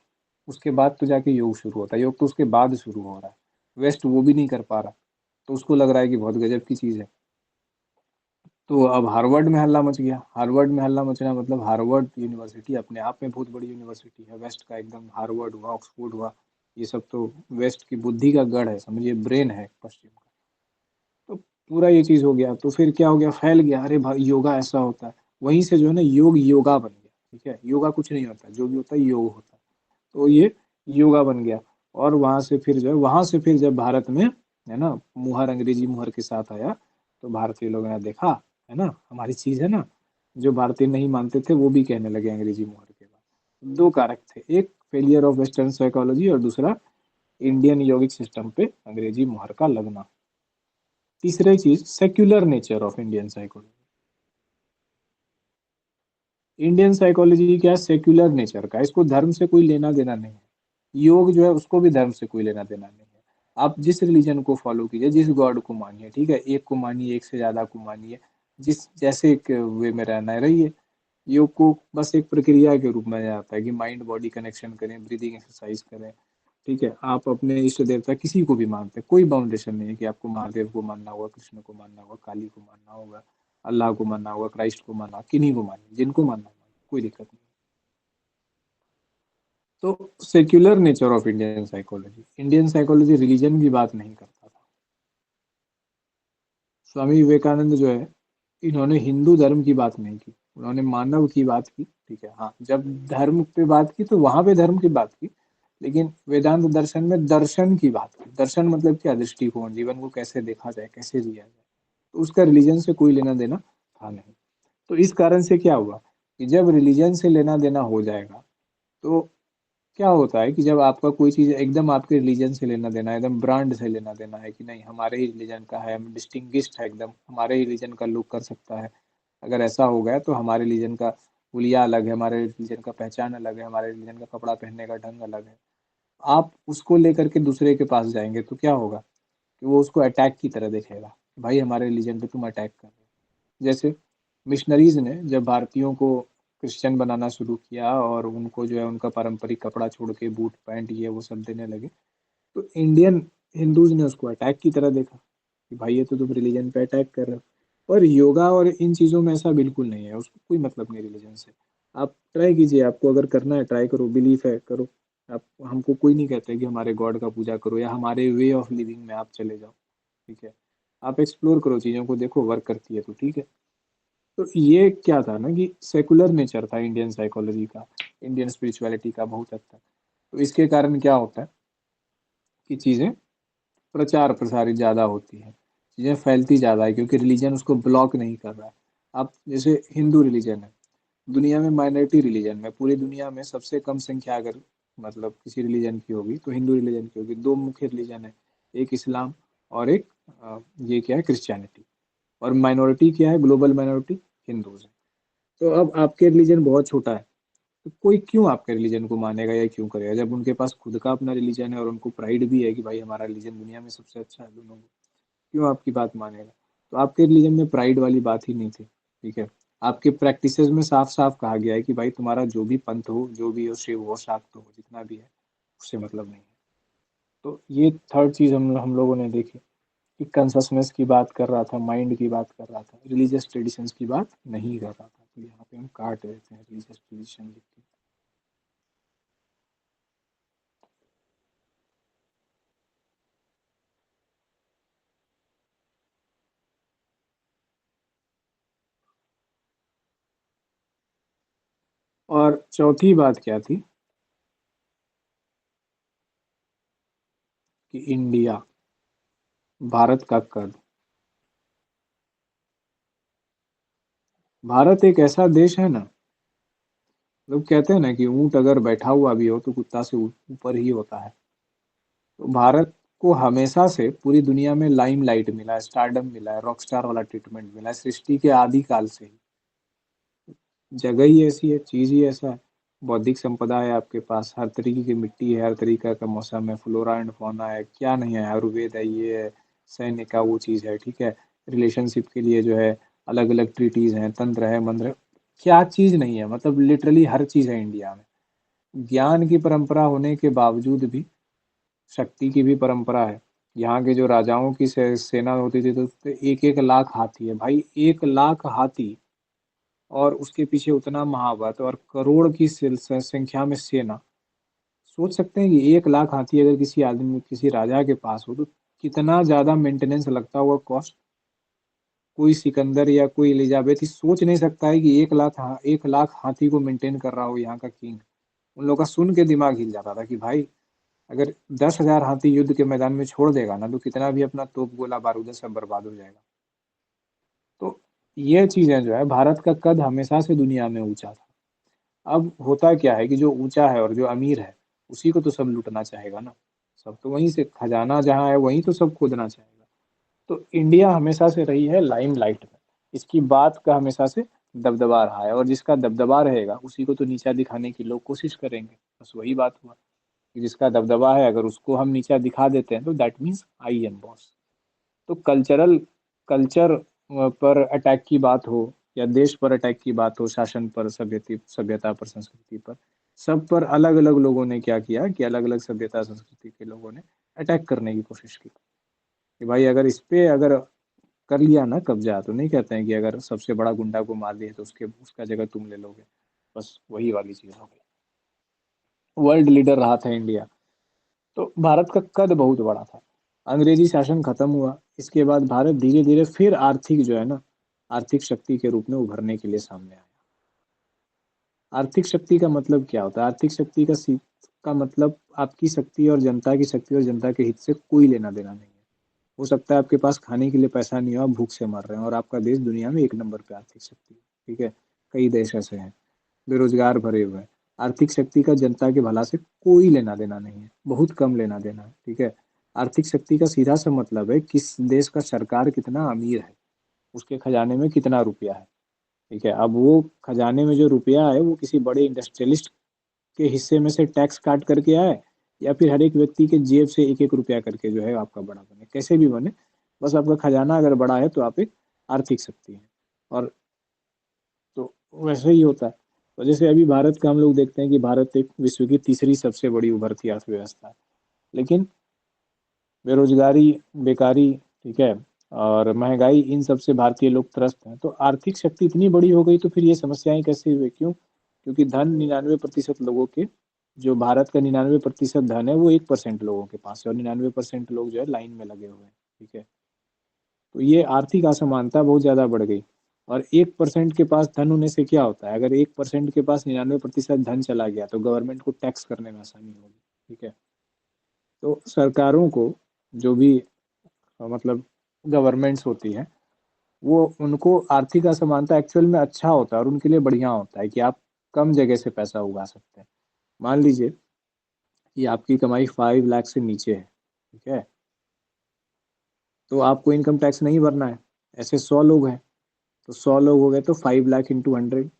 उसके बाद तो जाके योग शुरू होता है, योग तो उसके बाद शुरू हो रहा है। वेस्ट वो भी नहीं कर पा रहा, तो उसको लग रहा है कि बहुत गजब की चीज़ है। तो अब हार्वर्ड में हल्ला मच गया, हार्वर्ड में हल्ला मचना मतलब हार्वर्ड यूनिवर्सिटी अपने आप में बहुत बड़ी यूनिवर्सिटी है, वेस्ट का एकदम, हार्वर्ड हुआ, ऑक्सफोर्ड हुआ, ये सब तो वेस्ट की बुद्धि का गढ़ है, समझिए ब्रेन है पश्चिम का। तो पूरा ये चीज हो गया, तो फिर क्या हो गया, फैल गया, अरे भाई योगा ऐसा होता है। वहीं से जो है ना योग योगा बन गया। ठीक है, योगा कुछ नहीं होता, जो भी होता है योग होता है। तो ये योगा बन गया। और वहां से फिर जो है, वहां से फिर जब भारत में है ना मुहर, अंग्रेजी मुहर के साथ आया, तो भारतीय लोगों ने देखा, है ना हमारी चीज है ना। जो भारतीय नहीं मानते थे वो भी कहने लगे अंग्रेजी मुहर के बाद। दो कारक थे, एक फेलियर ऑफ वेस्टर्न साइकोलॉजी और दूसरा इंडियन योगिक सिस्टम पे अंग्रेजी मुहर का लगना। तीसरी चीज secular nature of Indian psychology. Indian psychology क्या है, सेक्युलर नेचर का, इसको धर्म से कोई लेना देना नहीं है। योग जो है उसको भी धर्म से कोई लेना देना नहीं है। आप जिस रिलीजन को फॉलो कीजिए, जिस गॉड को मानिए, ठीक है, एक को मानिए, एक से ज्यादा को मानिए, जिस जैसे एक वे में रहना है रहिए। योग को बस एक प्रक्रिया के रूप में जाता है कि माइंड बॉडी कनेक्शन करें, ब्रीदिंग एक्सरसाइज करें। ठीक है, आप अपने इष्ट देवता किसी को भी मानते हैं, कोई बाउंडेशन नहीं है कि आपको महादेव को मानना होगा, कृष्ण को मानना होगा, काली को मानना होगा, अल्लाह को मानना होगा, क्राइस्ट को मानना, किन्हीं को मानिए, जिनको मानना होगा, कोई दिक्कत नहीं। तो secular nature of Indian psychology, Indian psychology religion की बात नहीं करता था। स्वामी विवेकानंद जो है, इन्होंने हिंदू धर्म की बात नहीं की, उन्होंने मानव की बात की। ठीक है, हाँ जब धर्म पे बात की तो वहां पे धर्म की बात की, लेकिन वेदांत दर्शन में दर्शन की बात की। दर्शन मतलब क्या, दृष्टिकोण, जीवन को कैसे देखा जाए, कैसे जिया जाए। तो उसका रिलीजन से कोई लेना देना था नहीं। तो इस कारण से क्या हुआ कि जब रिलीजन से लेना देना हो जाएगा, तो क्या होता है कि जब आपका कोई चीज एकदम आपके रिलीजन से लेना देना है, एकदम ब्रांड से लेना देना है कि नहीं हमारे ही रिलीजन का है, हम डिस्टिंग्विश्ड है, एकदम हमारे ही रिलीजन का लुक कर सकता है, अगर ऐसा हो गया तो हमारे रिलीजन का हुलिया अलग है, हमारे रिलीजन का पहचान अलग है, हमारे रिलीजन का कपड़ा पहनने का ढंग अलग है। आप उसको लेकर के दूसरे के पास जाएंगे तो क्या होगा कि वो उसको अटैक की तरह देखेगा, भाई हमारे रिलीजन पे तुम अटैक कर रहे हो। जैसे मिशनरीज ने जब भारतीयों को क्रिश्चियन बनाना शुरू किया और उनको जो है उनका पारंपरिक कपड़ा छोड़ के बूट पैंट ये वो सब देने लगे, तो इंडियन हिंदूज ने उसको अटैक की तरह देखा कि भाई ये तो तुम रिलीजन पे अटैक कर रहे हो। और योगा और इन चीज़ों में ऐसा बिल्कुल नहीं है, उसको कोई मतलब नहीं रिलीजन से। आप ट्राई कीजिए, आपको अगर करना है ट्राई करो, बिलीफ है करो। आप, हमको कोई नहीं कहते कि हमारे गॉड का पूजा करो या हमारे वे ऑफ लिविंग में आप चले जाओ, ठीक है। आप एक्सप्लोर करो चीज़ों को, देखो वर्क करती है तो ठीक है। तो ये क्या था ना कि सेकुलर नेचर था इंडियन साइकोलॉजी का, इंडियन स्पिरिचुअलिटी का बहुत हद तक। तो इसके कारण क्या होता है कि चीज़ें प्रचार प्रसारित ज़्यादा होती है, चीज़ें फैलती ज़्यादा है क्योंकि रिलीजन उसको ब्लॉक नहीं कर रहा है। अब जैसे हिंदू रिलीजन है, दुनिया में माइनॉरिटी रिलीजन में, पूरी दुनिया में सबसे कम संख्या अगर मतलब किसी रिलीजन की होगी तो हिंदू रिलीजन की होगी। दो मुख्य रिलीजन है, एक इस्लाम और एक ये क्या है, क्रिश्चियनिटी। और माइनॉरिटी क्या है, ग्लोबल माइनॉरिटी हिंदूज है। तो अब आपके रिलीजन बहुत छोटा है, तो कोई क्यों आपके रिलीजन को मानेगा या क्यों करेगा, जब उनके पास खुद का अपना रिलीजन है और उनको प्राइड भी है कि भाई हमारा रिलीजन दुनिया में सबसे अच्छा है दोनों को, क्यों आपकी बात मानेगा। तो आपके रिलीजन में प्राइड वाली बात ही नहीं थी, ठीक है। आपके प्रैक्टिसेस में साफ साफ कहा गया है कि भाई तुम्हारा जो भी पंथ हो, जो भी हो, शिव हो, शाक्त हो, जितना भी है, उससे मतलब नहीं है। तो ये थर्ड चीज हम लोगों ने देखी कि कंससनेस की बात कर रहा था, माइंड की बात कर रहा था, रिलीजियस ट्रेडिशंस की बात नहीं कर रहा था। तो यहाँ पे हम काट देते हैं रिलीजियस ट्रेडिशन लिख के। और चौथी बात क्या थी कि इंडिया, भारत का कद। भारत एक ऐसा देश है ना, लोग कहते हैं ना कि ऊंट अगर बैठा हुआ भी हो तो कुत्ता से ऊपर ही होता है। तो भारत को हमेशा से पूरी दुनिया में लाइमलाइट मिला है, स्टारडम मिला है, रॉकस्टार वाला ट्रीटमेंट मिला है सृष्टि के आदि काल से ही। जगह ही ऐसी है, चीज ही ऐसा है। बौद्धिक संपदा है आपके पास, हर तरीके की मिट्टी है, हर तरीका का मौसम है, फ्लोरा एंड फौना है, क्या नहीं है, आयुर्वेद है, ये है, सैन्य का वो चीज है, ठीक है। रिलेशनशिप के लिए जो है अलग अलग ट्रीटीज हैं, तंत्र है, मंत्र है, क्या चीज नहीं है, मतलब लिटरली हर चीज है इंडिया में। ज्ञान की परंपरा होने के बावजूद भी शक्ति की भी परंपरा है। यहाँ के जो राजाओं की सेना होती थी तो उसपे एक एक लाख हाथी है भाई, 1 लाख हाथी, और उसके पीछे उतना महावत और करोड़ की संख्या में सेना। सोच सकते हैं कि 1 लाख हाथी अगर किसी आदमी, किसी राजा के पास हो तो कितना ज्यादा मेंटेनेंस लगता होगा, कॉस्ट। कोई सिकंदर या कोई एलिजाबेथ ही सोच नहीं सकता है कि 1 लाख हाथी को मेंटेन कर रहा हो यहाँ का किंग। उन लोगों का सुन के दिमाग हिल जाता था कि भाई अगर 10,000 हाथी युद्ध के मैदान में छोड़ देगा ना तो कितना भी अपना तोप गोला बारूद है सब बर्बाद हो जाएगा। तो ये चीजें जो है, भारत का कद हमेशा से दुनिया में ऊंचा था। अब होता क्या है कि जो ऊंचा है और जो अमीर है उसी को तो सब लूटना चाहेगा ना, सब तो वहीं से खजाना जहाँ है वहीं तो सब खोदना चाहेगा। तो इंडिया हमेशा से रही है लाइमलाइट में, इसकी बात का हमेशा से दबदबा रहा है, और जिसका दबदबा रहेगा उसी को तो नीचा दिखाने की लोग कोशिश करेंगे। बस वही बात हुआ कि जिसका दबदबा है अगर उसको हम नीचा दिखा देते हैं तो that means I am boss. तो कल्चर पर अटैक की बात हो या देश पर अटैक की बात हो, शासन पर, सभ्यता पर, संस्कृति पर, सब पर अलग अलग लोगों ने क्या किया कि अलग अलग सभ्यता संस्कृति के लोगों ने अटैक करने की कोशिश की कि भाई अगर इस पे अगर कर लिया ना कब्जा, तो नहीं कहते हैं कि अगर सबसे बड़ा गुंडा को मार दिया तो उसके उसका जगह तुम ले लोगे। बस वही वाली चीज हो गई। वर्ल्ड लीडर रहा था इंडिया, तो भारत का कद बहुत बड़ा था। अंग्रेजी शासन खत्म हुआ, इसके बाद भारत धीरे धीरे फिर आर्थिक जो है ना, आर्थिक शक्ति के रूप में उभरने के लिए सामने आया। आर्थिक शक्ति का मतलब क्या होता है, आर्थिक शक्ति का मतलब आपकी शक्ति और जनता की शक्ति और जनता के हित से कोई लेना देना नहीं है। हो सकता है आपके पास खाने के लिए पैसा नहीं हो, आप भूख से मर रहे हैं और आपका देश दुनिया में 1 नंबर पे आर्थिक शक्ति है, ठीक है। कई देश ऐसे हैं बेरोजगार भरे हुए हैं। आर्थिक शक्ति का जनता के भला से कोई लेना देना नहीं है, बहुत कम लेना देना है, ठीक है। आर्थिक शक्ति का सीधा सा मतलब है किस देश का सरकार कितना अमीर है, उसके खजाने में कितना रुपया है, ठीक है। अब वो खजाने में जो रुपया है वो किसी बड़े इंडस्ट्रियलिस्ट के हिस्से में से टैक्स काट करके आए या फिर हर एक व्यक्ति के जेब से एक एक रुपया करके जो है आपका बड़ा बने, कैसे भी बने, बस आपका खजाना अगर बड़ा है तो आप एक आर्थिक शक्ति है। और तो वैसे ही होता है। तो जैसे अभी भारत का हम लोग देखते हैं कि भारत एक विश्व की तीसरी सबसे बड़ी उभरती अर्थव्यवस्था है, लेकिन बेरोजगारी, बेकारी, ठीक है, और महंगाई, इन सब से भारतीय लोग त्रस्त हैं। तो आर्थिक शक्ति इतनी बड़ी हो गई तो फिर ये समस्याएं कैसे हुई? क्यों? क्योंकि धन 99% लोगों के, जो भारत का 99% धन है वो 1% लोगों के पास है, और 99% लोग जो है लाइन में लगे हुए हैं, ठीक है। तो ये आर्थिक असमानता बहुत ज्यादा बढ़ गई। और 1% के पास धन होने से क्या होता है? अगर 1% के पास 99% धन चला गया तो गवर्नमेंट को टैक्स करने में आसानी होगी, ठीक है। तो सरकारों को, जो भी मतलब गवर्नमेंट्स होती हैं, वो, उनको आर्थिक असमानता एक्चुअल में अच्छा होता है और उनके लिए बढ़िया होता है कि आप कम जगह से पैसा उगा सकते हैं। मान लीजिए कि आपकी कमाई 5 लाख से नीचे है, ठीक है, तो आपको इनकम टैक्स नहीं भरना है। ऐसे 100 लोग हैं, तो 100 लोग हो गए तो 5 लाख इंटू 100,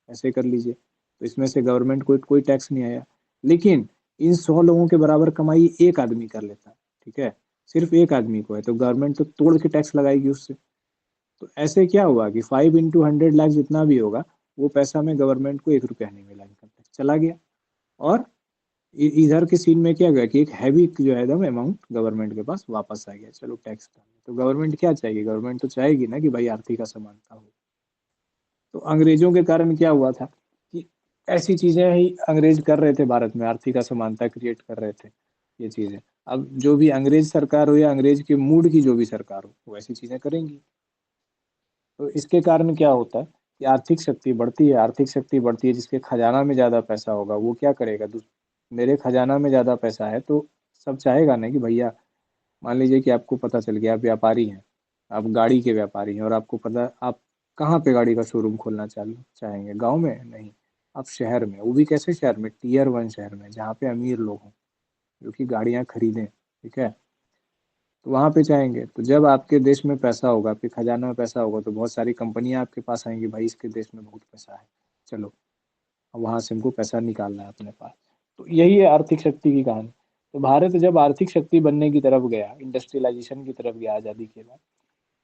ऐसे कर लीजिए। तो इसमें से गवर्नमेंट को कोई टैक्स नहीं आया। लेकिन इन 100 लोगों के बराबर कमाई एक आदमी कर लेता है, ठीक है, सिर्फ एक आदमी को है, तो गवर्नमेंट तो तोड़ के टैक्स लगाएगी उससे। तो ऐसे क्या हुआ कि 5 इंटू 100 लाख जितना भी होगा, वो पैसा में गवर्नमेंट को 1 रुपया नहीं मिला, इनकम टैक्स चला गया। और इधर के सीन में क्या गया कि एक हैवी जो है एकदम अमाउंट गवर्नमेंट के पास वापस आ गया, चलो टैक्स का। तो गवर्नमेंट क्या चाहेगी? गवर्नमेंट तो चाहेगी ना कि भाई आर्थिक असमानता हो। तो अंग्रेजों के कारण क्या हुआ था कि ऐसी चीजें ही अंग्रेज कर रहे थे भारत में, आर्थिक असमानता क्रिएट कर रहे थे, ये चीजें। अब जो भी अंग्रेज सरकार हो या अंग्रेज के मूड की जो भी सरकार हो, वो ऐसी चीजें करेंगी। तो इसके कारण क्या होता है कि आर्थिक शक्ति बढ़ती है, आर्थिक शक्ति बढ़ती है, जिसके खजाना में ज्यादा पैसा होगा वो क्या करेगा? मेरे खजाना में ज्यादा पैसा है तो सब चाहेगा ना कि भैया, मान लीजिए कि आपको पता चल गया, आप व्यापारी हैं, आप गाड़ी के व्यापारी हैं, और आपको पता, आप कहाँ पे गाड़ी का शोरूम खोलना चालू चाहेंगे? गांव में नहीं, आप शहर में, वो भी कैसे शहर में? टीयर 1 शहर में, जहाँ पे अमीर लोग हों, जो कि गाड़ियाँ खरीदें, ठीक है, तो वहाँ पे चाहेंगे। तो जब आपके देश में पैसा होगा, आपके खजाना में पैसा होगा, तो बहुत सारी कंपनियां आपके पास आएंगी, भाई इसके देश में बहुत पैसा है, चलो अब वहां से हमको पैसा निकालना है अपने पास। तो यही है आर्थिक शक्ति की कहानी। तो भारत जब आर्थिक शक्ति बनने की तरफ गया, इंडस्ट्रियलाइजेशन की तरफ गया आज़ादी के बाद,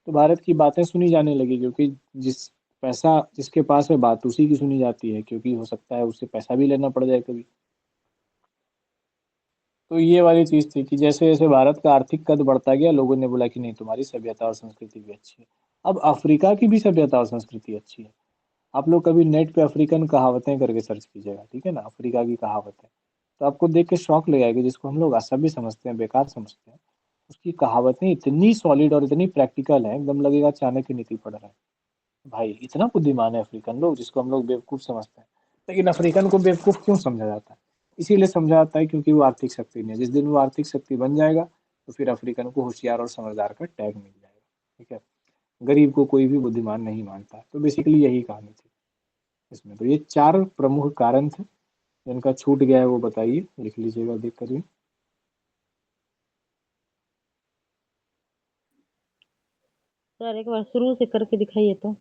तो भारत की बातें सुनी जाने लगी, क्योंकि जिस पैसा जिसके पास है बात उसी की सुनी जाती है, क्योंकि हो सकता है उससे पैसा भी लेना पड़ जाए कभी। तो ये वाली चीज थी कि जैसे जैसे भारत का आर्थिक कद बढ़ता गया, लोगों ने बोला कि नहीं, तुम्हारी सभ्यता और संस्कृति भी अच्छी है। अब अफ्रीका की भी सभ्यता और संस्कृति अच्छी है। आप लोग कभी नेट पे अफ्रीकन कहावतें करके सर्च कीजिएगा, ठीक है ना, अफ्रीका की कहावतें, तो आपको देख के शौक लगेगा कि जिसको हम लोग असभ्य समझते हैं, बेकार समझते हैं, उसकी कहावतें इतनी सॉलिड और इतनी प्रैक्टिकल है, एकदम लगेगा चाणक्य नीति पढ़ रहे हैं। भाई इतना बुद्धिमान है अफ्रीकन लोग, जिसको हम लोग बेवकूफ समझते हैं। लेकिन अफ्रीकन को बेवकूफ क्यों समझा जाता है? इसीलिए समझा जाता है क्योंकि वो आर्थिक शक्ति नहीं है। जिस दिन वो आर्थिक शक्ति बन जाएगा, तो फिर अफ्रीकन को होशियार और समझदार का टैग मिल जाएगा, ठीक है। गरीब को कोई भी बुद्धिमान नहीं मानता। तो बेसिकली यही कहानी थी इसमें। तो ये 4 प्रमुख कारण थे, जिनका छूट गया है वो बताइए, लिख लीजिएगा, देख करिए। सर एक बार शुरू से करके दिखाइए तो,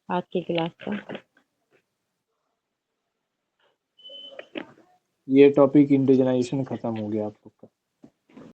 आज की क्लास का। ये टॉपिक इंडिजनाइजेशन खत्म हो गया आप लोग का।